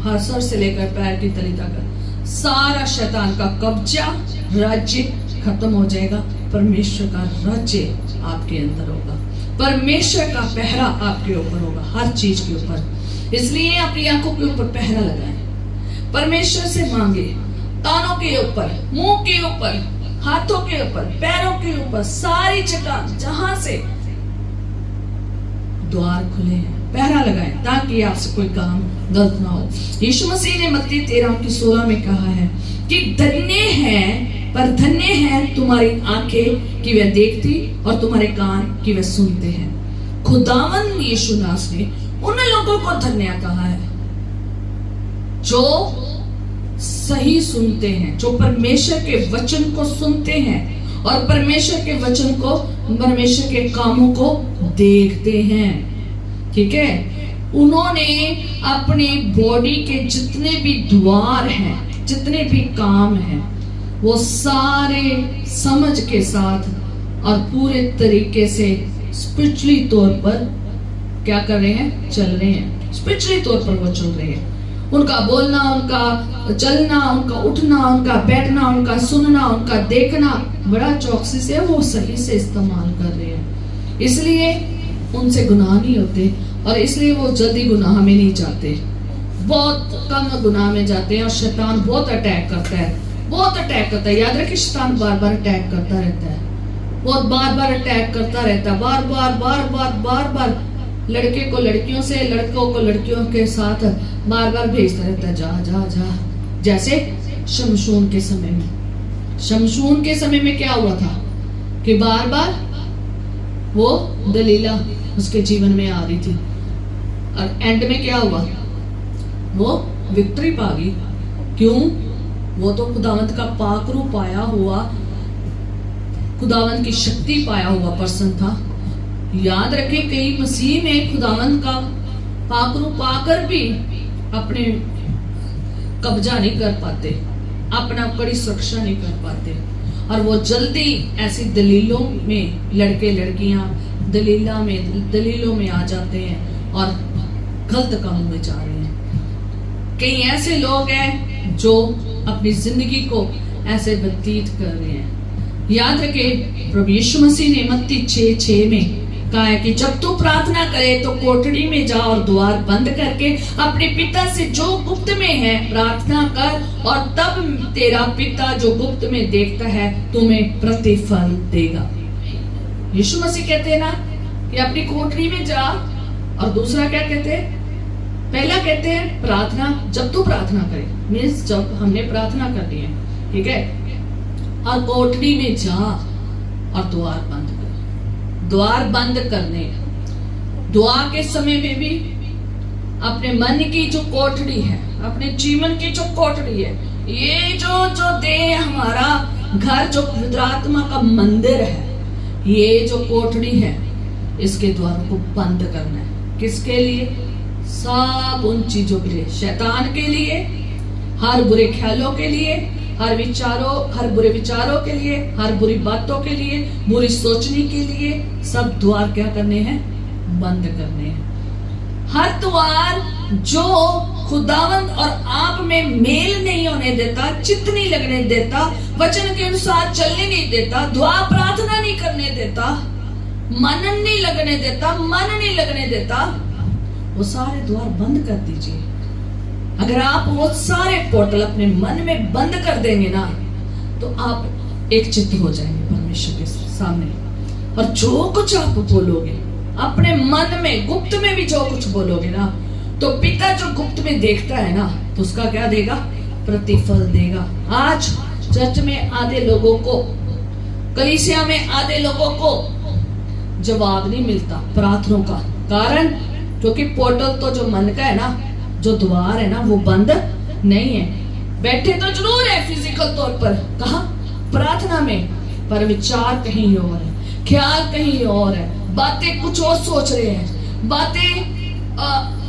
हर सर से लेकर पैर की तली तक सारा शैतान का कब्जा, राज्य खत्म हो जाएगा। परमेश्वर का राज्य आपके अंदर होगा, परमेश्वर का पहरा आपके ऊपर होगा, हर चीज के ऊपर। इसलिए अपनी आंखों के ऊपर पहरा लगाएं, परमेश्वर से मांगे, कानों के ऊपर, मुंह के ऊपर, हाथों के ऊपर, पैरों के ऊपर, सारी जगह जहां से द्वार खुले हैं, पहरा लगाएं, ताकि आपसे कोई काम गलत ना हो। यीशु मसीह ने मत्ती 13:16 में कहा है कि धन्य है, पर धन्य है तुम्हारी आंखें कि वे देखती, और तुम्हारे कान कि वे सुनते हैं। खुदावन यीशु नास ने उन लोगों को धन्य कहा है जो सही सुनते हैं, जो परमेश्वर के वचन को सुनते हैं, और परमेश्वर के वचन को, परमेश्वर के कामों को देखते हैं। ठीक है, उन्होंने अपनी बॉडी के जितने भी द्वार हैं, जितने भी काम हैं, वो सारे समझ के साथ और पूरे तरीके से स्पिरिचुअली तौर पर क्या कर रहे हैं? चल रहे हैं। स्पिरिचुअली तौर पर वो चल रहे हैं। उनका बोलना, उनका चलना, उनका उठना, उनका बैठना, उनका सुनना, उनका देखना बड़ा चौकसी से वो सही से इस्तेमाल कर रहे हैं। इसलिए उनसे गुनाह नहीं होते, और इसलिए वो जल्दी गुनाह में नहीं जाते, बहुत कम गुनाह में जाते हैं। और शैतान बहुत अटैक करता है, बहुत अटैक करता है। याद रखिए, शैतान बार बार अटैक करता रहता है, बहुत बार बार अटैक करता रहता है, बार बार लड़के को लड़कियों से, लड़कों को लड़कियों के साथ बार बार भेजता रहता है, जा जा जा। जैसे शमशून के समय में, शमशून के समय में क्या हुआ था कि बार बार वो दलीला उसके जीवन में आ रही थी, और एंड में क्या हुआ? वो विक्ट्री पा गई। क्यों? वो तो खुदावंत का पाक रूप पाया हुआ, खुदावंत की शक्ति पाया हुआ पर्सन था। याद रखें, कई मसीह में खुदावंत का पाक रूप पाकर भी अपने कब्जा नहीं कर पाते, अपना कड़ी सुरक्षा नहीं कर पाते, और वो जल्दी ऐसी दलीलों में, लड़के लड़कियां दलीलों में आ जाते हैं और गलत कामों में जा रहे हैं। कई ऐसे लोग हैं जो अपनी जिंदगी को ऐसे व्यतीत कर रहे हैं। याद रखे प्रभु यीशु मसीह ने मत्ती 6:6 में कहा है कि जब तू प्रार्थना करे तो कोठरी में जा और द्वार बंद करके अपने पिता से जो गुप्त में है प्रार्थना कर, और तब तेरा पिता जो गुप्त में देखता है तुम्हें प्रतिफल देगा। यीशु मसीह कहते हैं ना कि अपनी कोठरी में जा, और दूसरा क्या कहते हैं? पहला कहते हैं प्रार्थना, जब तू प्रार्थना करे, मीन्स जब हमने प्रार्थना करनी है, ठीक है, और कोठरी में जा और द्वार बंद कर। द्वार बंद करने, दुआ के समय में भी अपने मन की जो कोठरी है, अपने जीवन की जो कोठरी है, ये जो देह हमारा घर, जो पवित्र आत्मा का मंदिर है, ये जो कोठरी है, इसके द्वारों को बंद करना है। किसके लिए? सब उन चीजों के लिए, शैतान के लिए, हर बुरे ख्यालों के लिए, हर बुरे विचारों के लिए, हर बुरी बातों के लिए, बुरी सोचने के लिए, सब द्वार क्या करने हैं? बंद करने हैं। हर द्वार जो खुदावंद और आप में मेल नहीं होने देता, चित्त नहीं लगने देता, वचन के अनुसार चलने नहीं देता, दुआ प्रार्थना नहीं करने देता, मनन नहीं लगने देता, मन नहीं लगने देता, वो सारे द्वार बंद कर दीजिए। अगर आप वो सारे पोर्टल अपने मन में बंद कर देंगे ना, तो आप एक चित्त हो जाएंगे परमेश्वर के सामने। और जो कुछ आप बोलोगे अपने मन में, गुप्त में भी जो कुछ बोलोगे ना, तो पिता जो गुप्त में देखता है ना, तो उसका क्या देगा? प्रतिफल देगा। आज चर्च में आधे लोगों को, कलीसिया में आधे लोगों को जवाब नहीं मिलता प्रार्थनाओं का। कारण क्योंकि पोर्टल तो जो मन का है ना, जो द्वार है ना, वो बंद नहीं है। बैठे तो जरूर है फिजिकल तौर पर, कहा? प्रार्थना में, पर विचार कहीं और है, ख्याल कहीं और है, बातें कुछ और सोच रहे हैं, बातें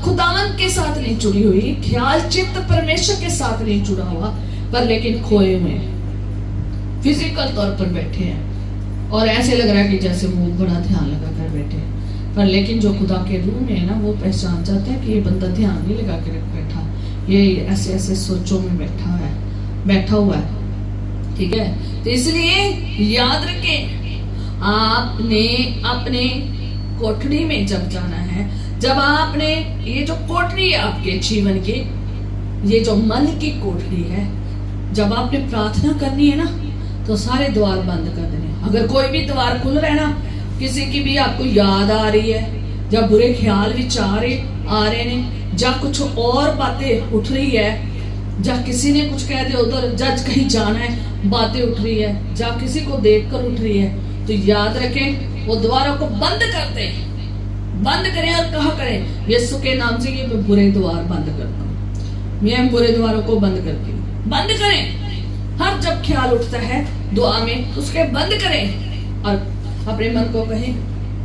खुदावंद के साथ नहीं जुड़ी हुई, ख्याल चित्त परमेश्वर के साथ नहीं जुड़ा हुआ, पर लेकिन खोए हुए हैं, फिजिकल तौर पर बैठे हैं, और ऐसे लग रहा है कि जैसे वो बड़ा ध्यान लगा कर बैठे हैं, पर लेकिन जो खुदा के रूह में है ना, वो पहचान जाते हैं कि ये बंदा ध्यान नहीं लगा के बैठा, ये ऐसे ऐसे सोचों में बैठा हुआ है, ठीक है। तो इसलिए याद रखें, आपने अपने कोठरी में जब जाना है, जब आपने ये जो कोठरी है आपके जीवन की, ये जो मन की कोठरी है, जब आपने प्रार्थना करनी है ना, तो सारे द्वार बंद कर देने। अगर कोई भी द्वार खुल रहा है ना, किसी की भी आपको याद आ रही है, जब बुरे ख्याल विचार आ रहे ने, जा कुछ और बातें उठ रही है, जा किसी ने कुछ कह दिया उधर, जज कहीं जाना है, बातें उठ रही है, जा किसी को देखकर उठ रही है, तो याद रखें वो द्वारों को बंद कर दे, बंद करें। और कहा करें, यीशु के नाम से ये बुरे द्वार बंद करता हूँ, मैं बुरे द्वारों को बंद करती हूँ। बंद करें। हर जब ख्याल उठता है दुआ में, उसके बंद करें और अपने मन को कहें,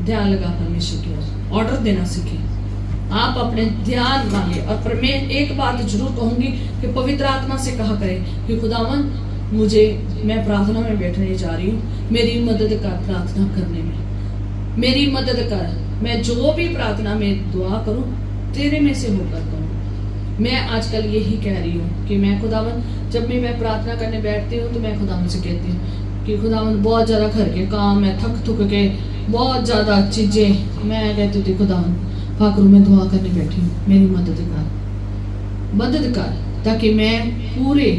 ध्यान लगा परमेश्वर की ओर, ऑर्डर देना सीखें। आप अपने ध्यान मांगे। और मैं एक बात जरूर कहूंगी कि पवित्र आत्मा से कहा करें कि खुदावन मैं प्रार्थना में बैठने जा रही हूँ, मेरी मदद कर प्रार्थना करने में, मेरी मदद कर। मैं जो भी प्रार्थना में दुआ करूँ तेरे में से होकर करूँ। मैं आजकल यही कह रही हूँ कि मैं खुदावन, जब भी मैं प्रार्थना करने बैठती हूँ तो मैं खुदावन से कहती हूँ कि खुदावन बहुत ज़्यादा घर के काम है, थक थुक के बहुत ज़्यादा चीज़ें, मैं कहती थी खुदावन फाकरू में दुआ करने बैठी हूँ, मेरी मदद कर, ताकि मैं पूरे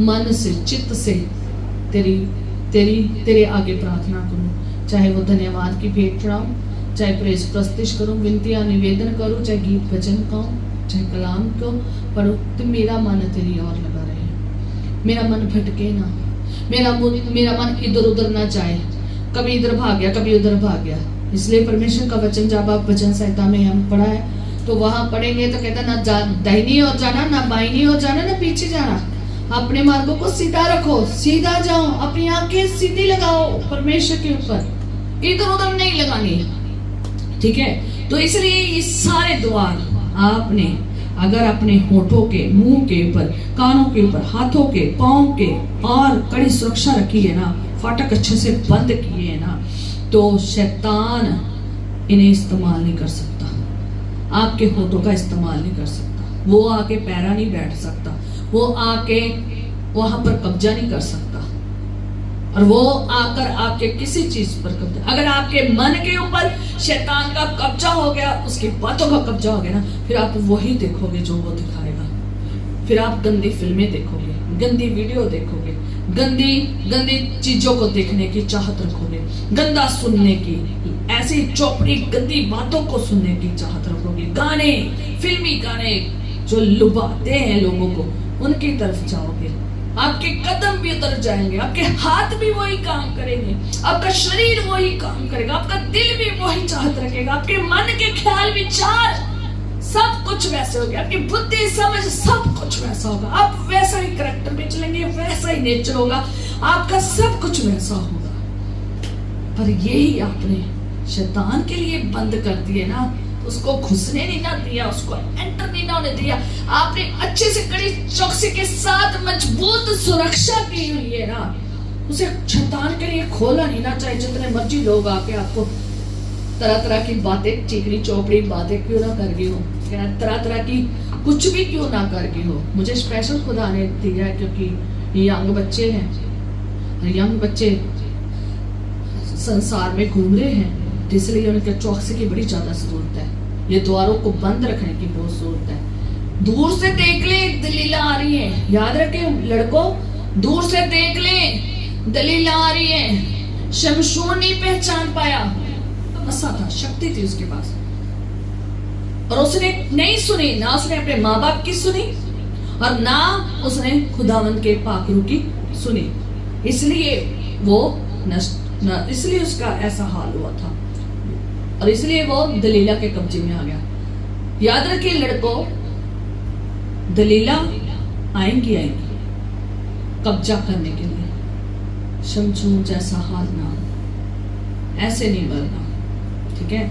मन से चित्त से तेरे आगे प्रार्थना करूं। चाहे वो धन्यवाद की भेंट चढ़ाऊं, चाहे प्रेस प्रस्तुत करूं, विनतियां निवेदन करूं, चाहे गीत भजन गाऊं, चाहे कलाम को पढ़ूं, तो मेरा मन तेरी ओर लगा रहे, मेरा मन भटके ना, मेरा मन इधर उधर ना जाए, कभी इधर भाग गया कभी उधर भाग गया। इसलिए परमेश्वर का वचन जब आप वचन संहिता में हम पढ़ा है तो वहां पढ़ेंगे तो कहता ना दाहिनी ओर जाना, ना बाईनी ओर जाना, ना पीछे जाना, अपने मार्गों को सीधा रखो, सीधा जाओ, अपनी आंखें सीधी लगाओ परमेश्वर के ऊपर, इधर उधर नहीं लगानी, ठीक है। तो इसलिए ये सारे द्वार आपने अगर अपने होठों के, मुंह के ऊपर, कानों के ऊपर, हाथों के, पाँव के और कड़ी सुरक्षा रखी है ना, फाटक अच्छे से बंद किए है ना, तो शैतान इन्हें इस्तेमाल नहीं कर सकता, आपके होठों का इस्तेमाल नहीं कर सकता, वो आके पैरा नहीं बैठ सकता, वो आके वहां पर कब्जा नहीं कर सकता, और वो आकर आपके किसी चीज पर कब्जा, अगर आपके मन के ऊपर शैतान का कब्जा हो गया, उसकी बातों का कब्जा हो गया ना, फिर आप वही देखोगे जो वो दिखाएगा। फिर आप गंदी फिल्में देखोगे, गंदी वीडियो देखोगे, गंदी गंदी चीजों को देखने की चाहत रखोगे, गंदा सुनने की, ऐसी चौपड़ी गंदी बातों को सुनने की चाहत रखोगे, गाने, फिल्मी गाने जो लुभाते हैं लोगों को, उनकी तरफ जाओगे। आपके कदम भी उतर जाएंगे, आपके हाथ भी वही काम करेंगे, आपका शरीर वही काम करेगा, आपका दिल भी वही चाहत रखेगा, आपके मन के ख्याल विचार सब कुछ वैसे हो गया, आपकी बुद्धि समझ सब कुछ वैसा होगा, आप वैसा ही करैक्टर में चलेंगे, वैसा ही नेचर होगा, आपका सब कुछ वैसा होगा। पर यही आपने शैतान के लिए बंद कर दिए ना, उसको घुसने नहीं ना दिया, उसको एंटर नहीं ना होने दिया, आपने अच्छे से कड़ी चौकसी के साथ मजबूत सुरक्षा की हुई है ना, उसे शैतान के लिए खोला नहीं ना। चाहे जितने मर्जी लोग आके आपको तरह तरह की बातें, चिकनी चौपड़ी बातें क्यों ना कर गई हो, तरह तरह की कुछ भी क्यों ना कर गई हो, मुझे स्पेशल खुदा ने दिया है क्योंकि यंग बच्चे हैं, यंग बच्चे संसार में घूम रहे हैं, इसलिए उनके चौकसी की बड़ी ज्यादा जरूरत है, ये द्वारों को बंद रखने की बहुत जरूरत है। दूर से देख ले दलीला आ रही है, याद रखे लड़कों, दूर से देख ले दलीला आ रही है। शमशून नहीं पहचान पाया, मसा था, शक्ति थी उसके पास, और उसने नहीं सुनी, ना उसने अपने माँ बाप की सुनी और ना उसने खुदावंद के पाखरू की सुनी, इसलिए वो इसलिए उसका ऐसा हाल हुआ था, और इसलिए वो दलीला के कब्जे में आ गया। याद रखिए लड़कों, दलीला आएंगी कब्जा करने के लिए, शमशून जैसा हाल ना हो, ऐसे नहीं बनना, ठीक है।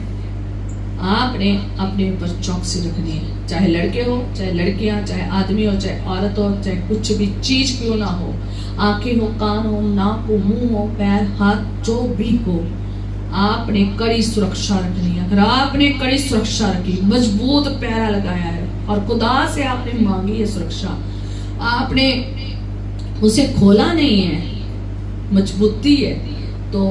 आपने अपने ऊपर चौकसी रखनी है, चाहे लड़के हो, चाहे लड़कियां, चाहे आदमी हो, चाहे औरत हो, चाहे कुछ भी चीज क्यों ना हो, आंखें हो, कान हो, नाक हो, मुंह हो, पैर, हाथ, जो भी हो, आपने कड़ी सुरक्षा रखनी है। अगर आपने कड़ी सुरक्षा रखी, मजबूत पैरा लगाया है और खुदा से आपने मांगी है सुरक्षा, आपने उसे खोला नहीं है, मजबूती है, तो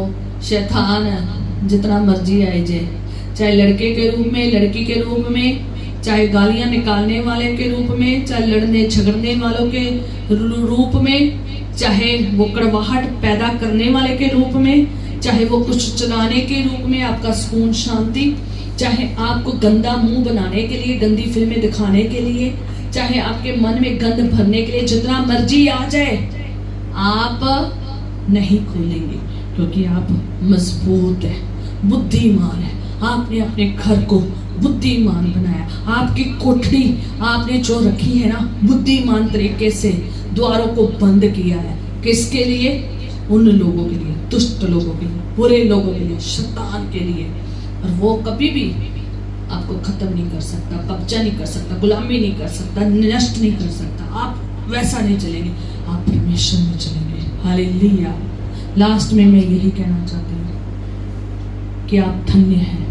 शैतान जितना मर्जी आए जाए, चाहे लड़के के रूप में, लड़की के रूप में, चाहे गालियां निकालने वाले के रूप में, चाहे लड़ने झगड़ने वालों के रूप में, चाहे वो कड़वाहट पैदा करने वाले के रूप में, चाहे वो कुछ चलाने के रूप में, आपका सुकून शांति, चाहे आपको गंदा मुंह बनाने के लिए, गंदी फिल्में दिखाने के लिए, चाहे आपके मन में गंद भरने के लिए, जितना मर्जी आ जाए, आप नहीं खोलेंगे, क्योंकि आप मजबूत है, बुद्धिमान है। आपने अपने घर को बुद्धिमान बनाया, आपकी कोठरी आपने जो रखी है ना, बुद्धिमान तरीके से द्वारों को बंद किया है। किसके लिए? उन लोगों के लिए, दुष्ट लोगों के लिए, बुरे लोगों के लिए, शैतान के लिए। और वो कभी भी आपको खत्म नहीं कर सकता, कब्जा नहीं कर सकता, गुलामी नहीं कर सकता, नष्ट नहीं कर सकता। आप वैसा नहीं चलेंगे, आप परमेश्वर में चलेंगे। हालेलुया। लास्ट में मैं यही कहना चाहती हूँ कि आप धन्य हैं।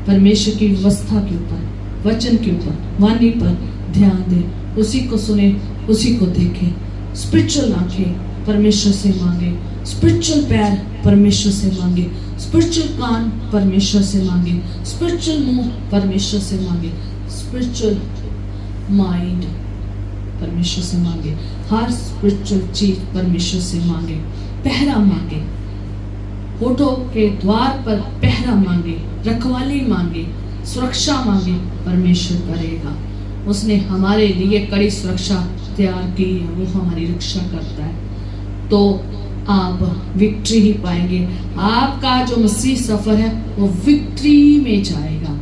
परमेश्वर की व्यवस्था के ऊपर, वचन के ऊपर, वाणी पर ध्यान दें, उसी को सुने, उसी को देखें। स्पिरिचुअल आंखें परमेश्वर से मांगे, स्पिरिचुअल पैर परमेश्वर से मांगे, स्पिरिचुअल कान परमेश्वर से मांगे, स्पिरिचुअल मुंह परमेश्वर से मांगे, स्पिरिचुअल माइंड परमेश्वर से मांगे, हर स्पिरिचुअल चीज परमेश्वर से मांगे। पहरा मांगे, होठों के द्वार पर पहरा मांगे, रखवाली मांगे, सुरक्षा मांगे, परमेश्वर करेगा। उसने हमारे लिए कड़ी सुरक्षा तैयार की है, वो हमारी रक्षा करता है। तो आप विक्ट्री ही पाएंगे। आपका जो मसीह सफर है वो विक्ट्री में जाएगा,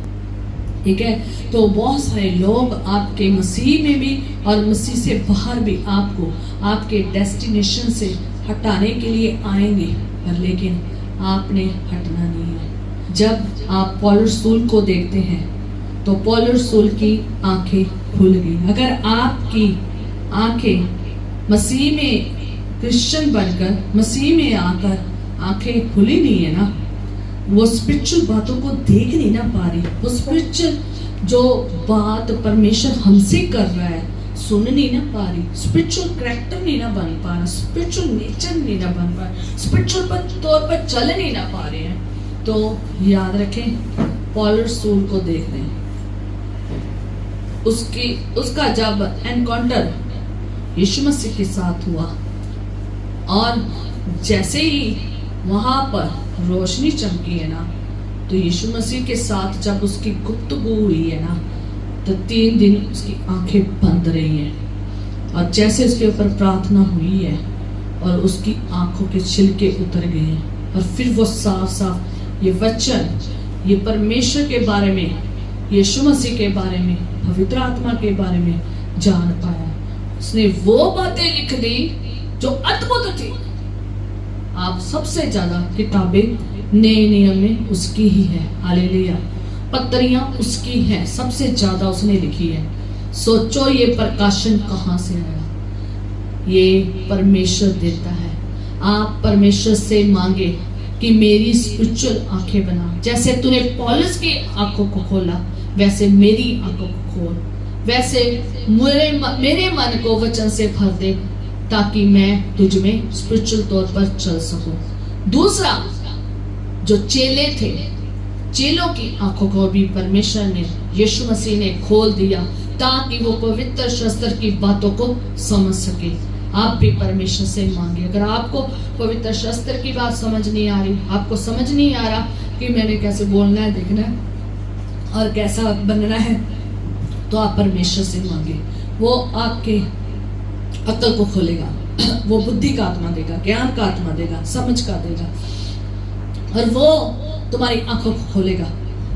ठीक है। तो बहुत सारे लोग आपके मसीह में भी और मसीह से बाहर भी आपको आपके डेस्टिनेशन से हटाने के लिए आएंगे, पर लेकिन आपने हटना नहीं है। जब आप पौलुस रसूल को देखते हैं तो पौलुस रसूल की आंखें खुल गई। अगर आपकी आंखें मसीह में क्रिश्चियन बनकर, मसीह में आकर आंखें खुली नहीं है ना, वो स्पिरिचुअल बातों को देख नहीं ना पा रही, वो स्पिरिचुअल जो बात परमेश्वर हमसे कर रहा है, सुन नहीं ना पा रही, स्पिरिचुअल कैरेक्टर नहीं ना बन पा रहा, स्पिरिचुअल नेचर नहीं ना बन पा रहा, स्पिरिचुअल तौर पर चल नहीं ना पा रहे हैं, तो याद रखें पॉलस सूल को देख रहे हैं। उसका जब एनकाउंटर यीशु मसीह के साथ हुआ और जैसे ही वहां पर रोशनी चमकी है ना, तो यीशु मसीह के साथ जब उसकी गुफ्तगू हुई है ना, तो 3 दिन उसकी आंखें बंद रही हैं और जैसे उसके ऊपर प्रार्थना हुई है और उसकी आंखों के छिलके उतर गए हैं और फिर वो साफ साफ ये वचन, ये परमेश्वर के बारे में, यीशु मसीह के बारे में, पवित्र आत्मा के बारे में जान पाया। उसने वो बातें लिख दी जो अद्भुत थी। आप सबसे ज्यादा किताबें नए नियम में उसकी ही है, हालेलुया, पत्रियां उसकी हैं, सबसे ज्यादा उसने लिखी है। सोचो ये प्रकाशन कहां से आया? ये परमेश्वर देता है। आप परमेश्वर से मांगे कि मेरी स्पिरिचुअल आंखें बना, जैसे तूने पौलुस की आंखों को खोला वैसे मेरी आंखों को खोल, वैसे मेरे मन को वचन से भर दे ताकि मैं तुझ में स्पिरिचुअल तौर पर चल सकूं। दूसरा, जो चेले थे, चेलों की आंखों को भी परमेश्वर ने, यीशु मसीह ने खोल दिया ताकि वो पवित्र शास्त्र की बातों को समझ सके। आप भी परमेश्वर से मांगे। अगर आपको पवित्र शास्त्र की बात समझ नहीं आ रही, आपको समझ नहीं आ रहा कि मैंने कैसे बोलना है, देखना है और कैसा बनना है, तो आप परमेश्वर से मांगे। वो आपके अक्ल को खोलेगा, वो बुद्धि का आत्मा देगा, ज्ञान का आत्मा देगा, समझ का देगा, और वो तुम्हारी आंखों को खोलेगा,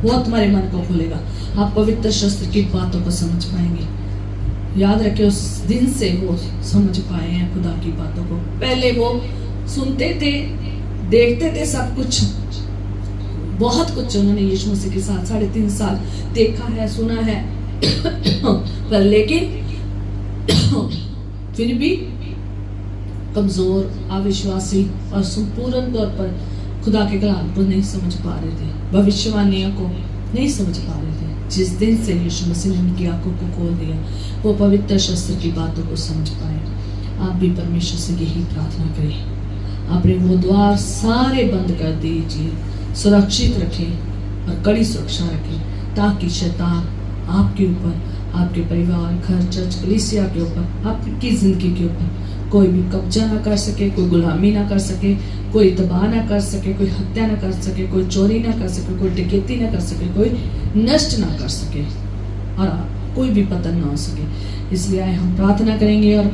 वो तुम्हारे मन को खोलेगा। आप पवित्र शास्त्र की बातों को समझ पाएंगे। याद रखे, उस दिन से वो समझ पाए हैं खुदा की बातों को। पहले वो सुनते थे, देखते थे, सब कुछ, बहुत कुछ उन्होंने यीशु मसीह के साथ 3.5 साल देखा है, सुना है पर लेकिन फिर भी कमजोर, अविश्वासी और संपूर्ण तौर पर खुदा के कलाम को नहीं समझ पा रहे थे, भविष्यवाणियों को नहीं समझ पा रहे थे। जिस दिन से यीशु मसीह ने उनकी आंखों को खोल दिया, वो पवित्र शास्त्र की बातों को समझ पाए। आप भी परमेश्वर से यही प्रार्थना करें, अपने वो द्वार सारे बंद कर दीजिए, सुरक्षित रखें और कड़ी सुरक्षा रखें ताकि शैतान आपके ऊपर, आपके परिवार, घर, चर्च, कलीसिया के ऊपर, आपकी जिंदगी के ऊपर कोई भी कब्जा ना कर सके, कोई गुलामी ना कर सके, कोई दबाव ना कर सके, कोई हत्या ना कर सके, कोई चोरी ना कर सके, कोई डकैती ना कर सके, कोई नष्ट ना कर सके और कोई भी पतन ना हो सके। इसलिए हम प्रार्थना करेंगे और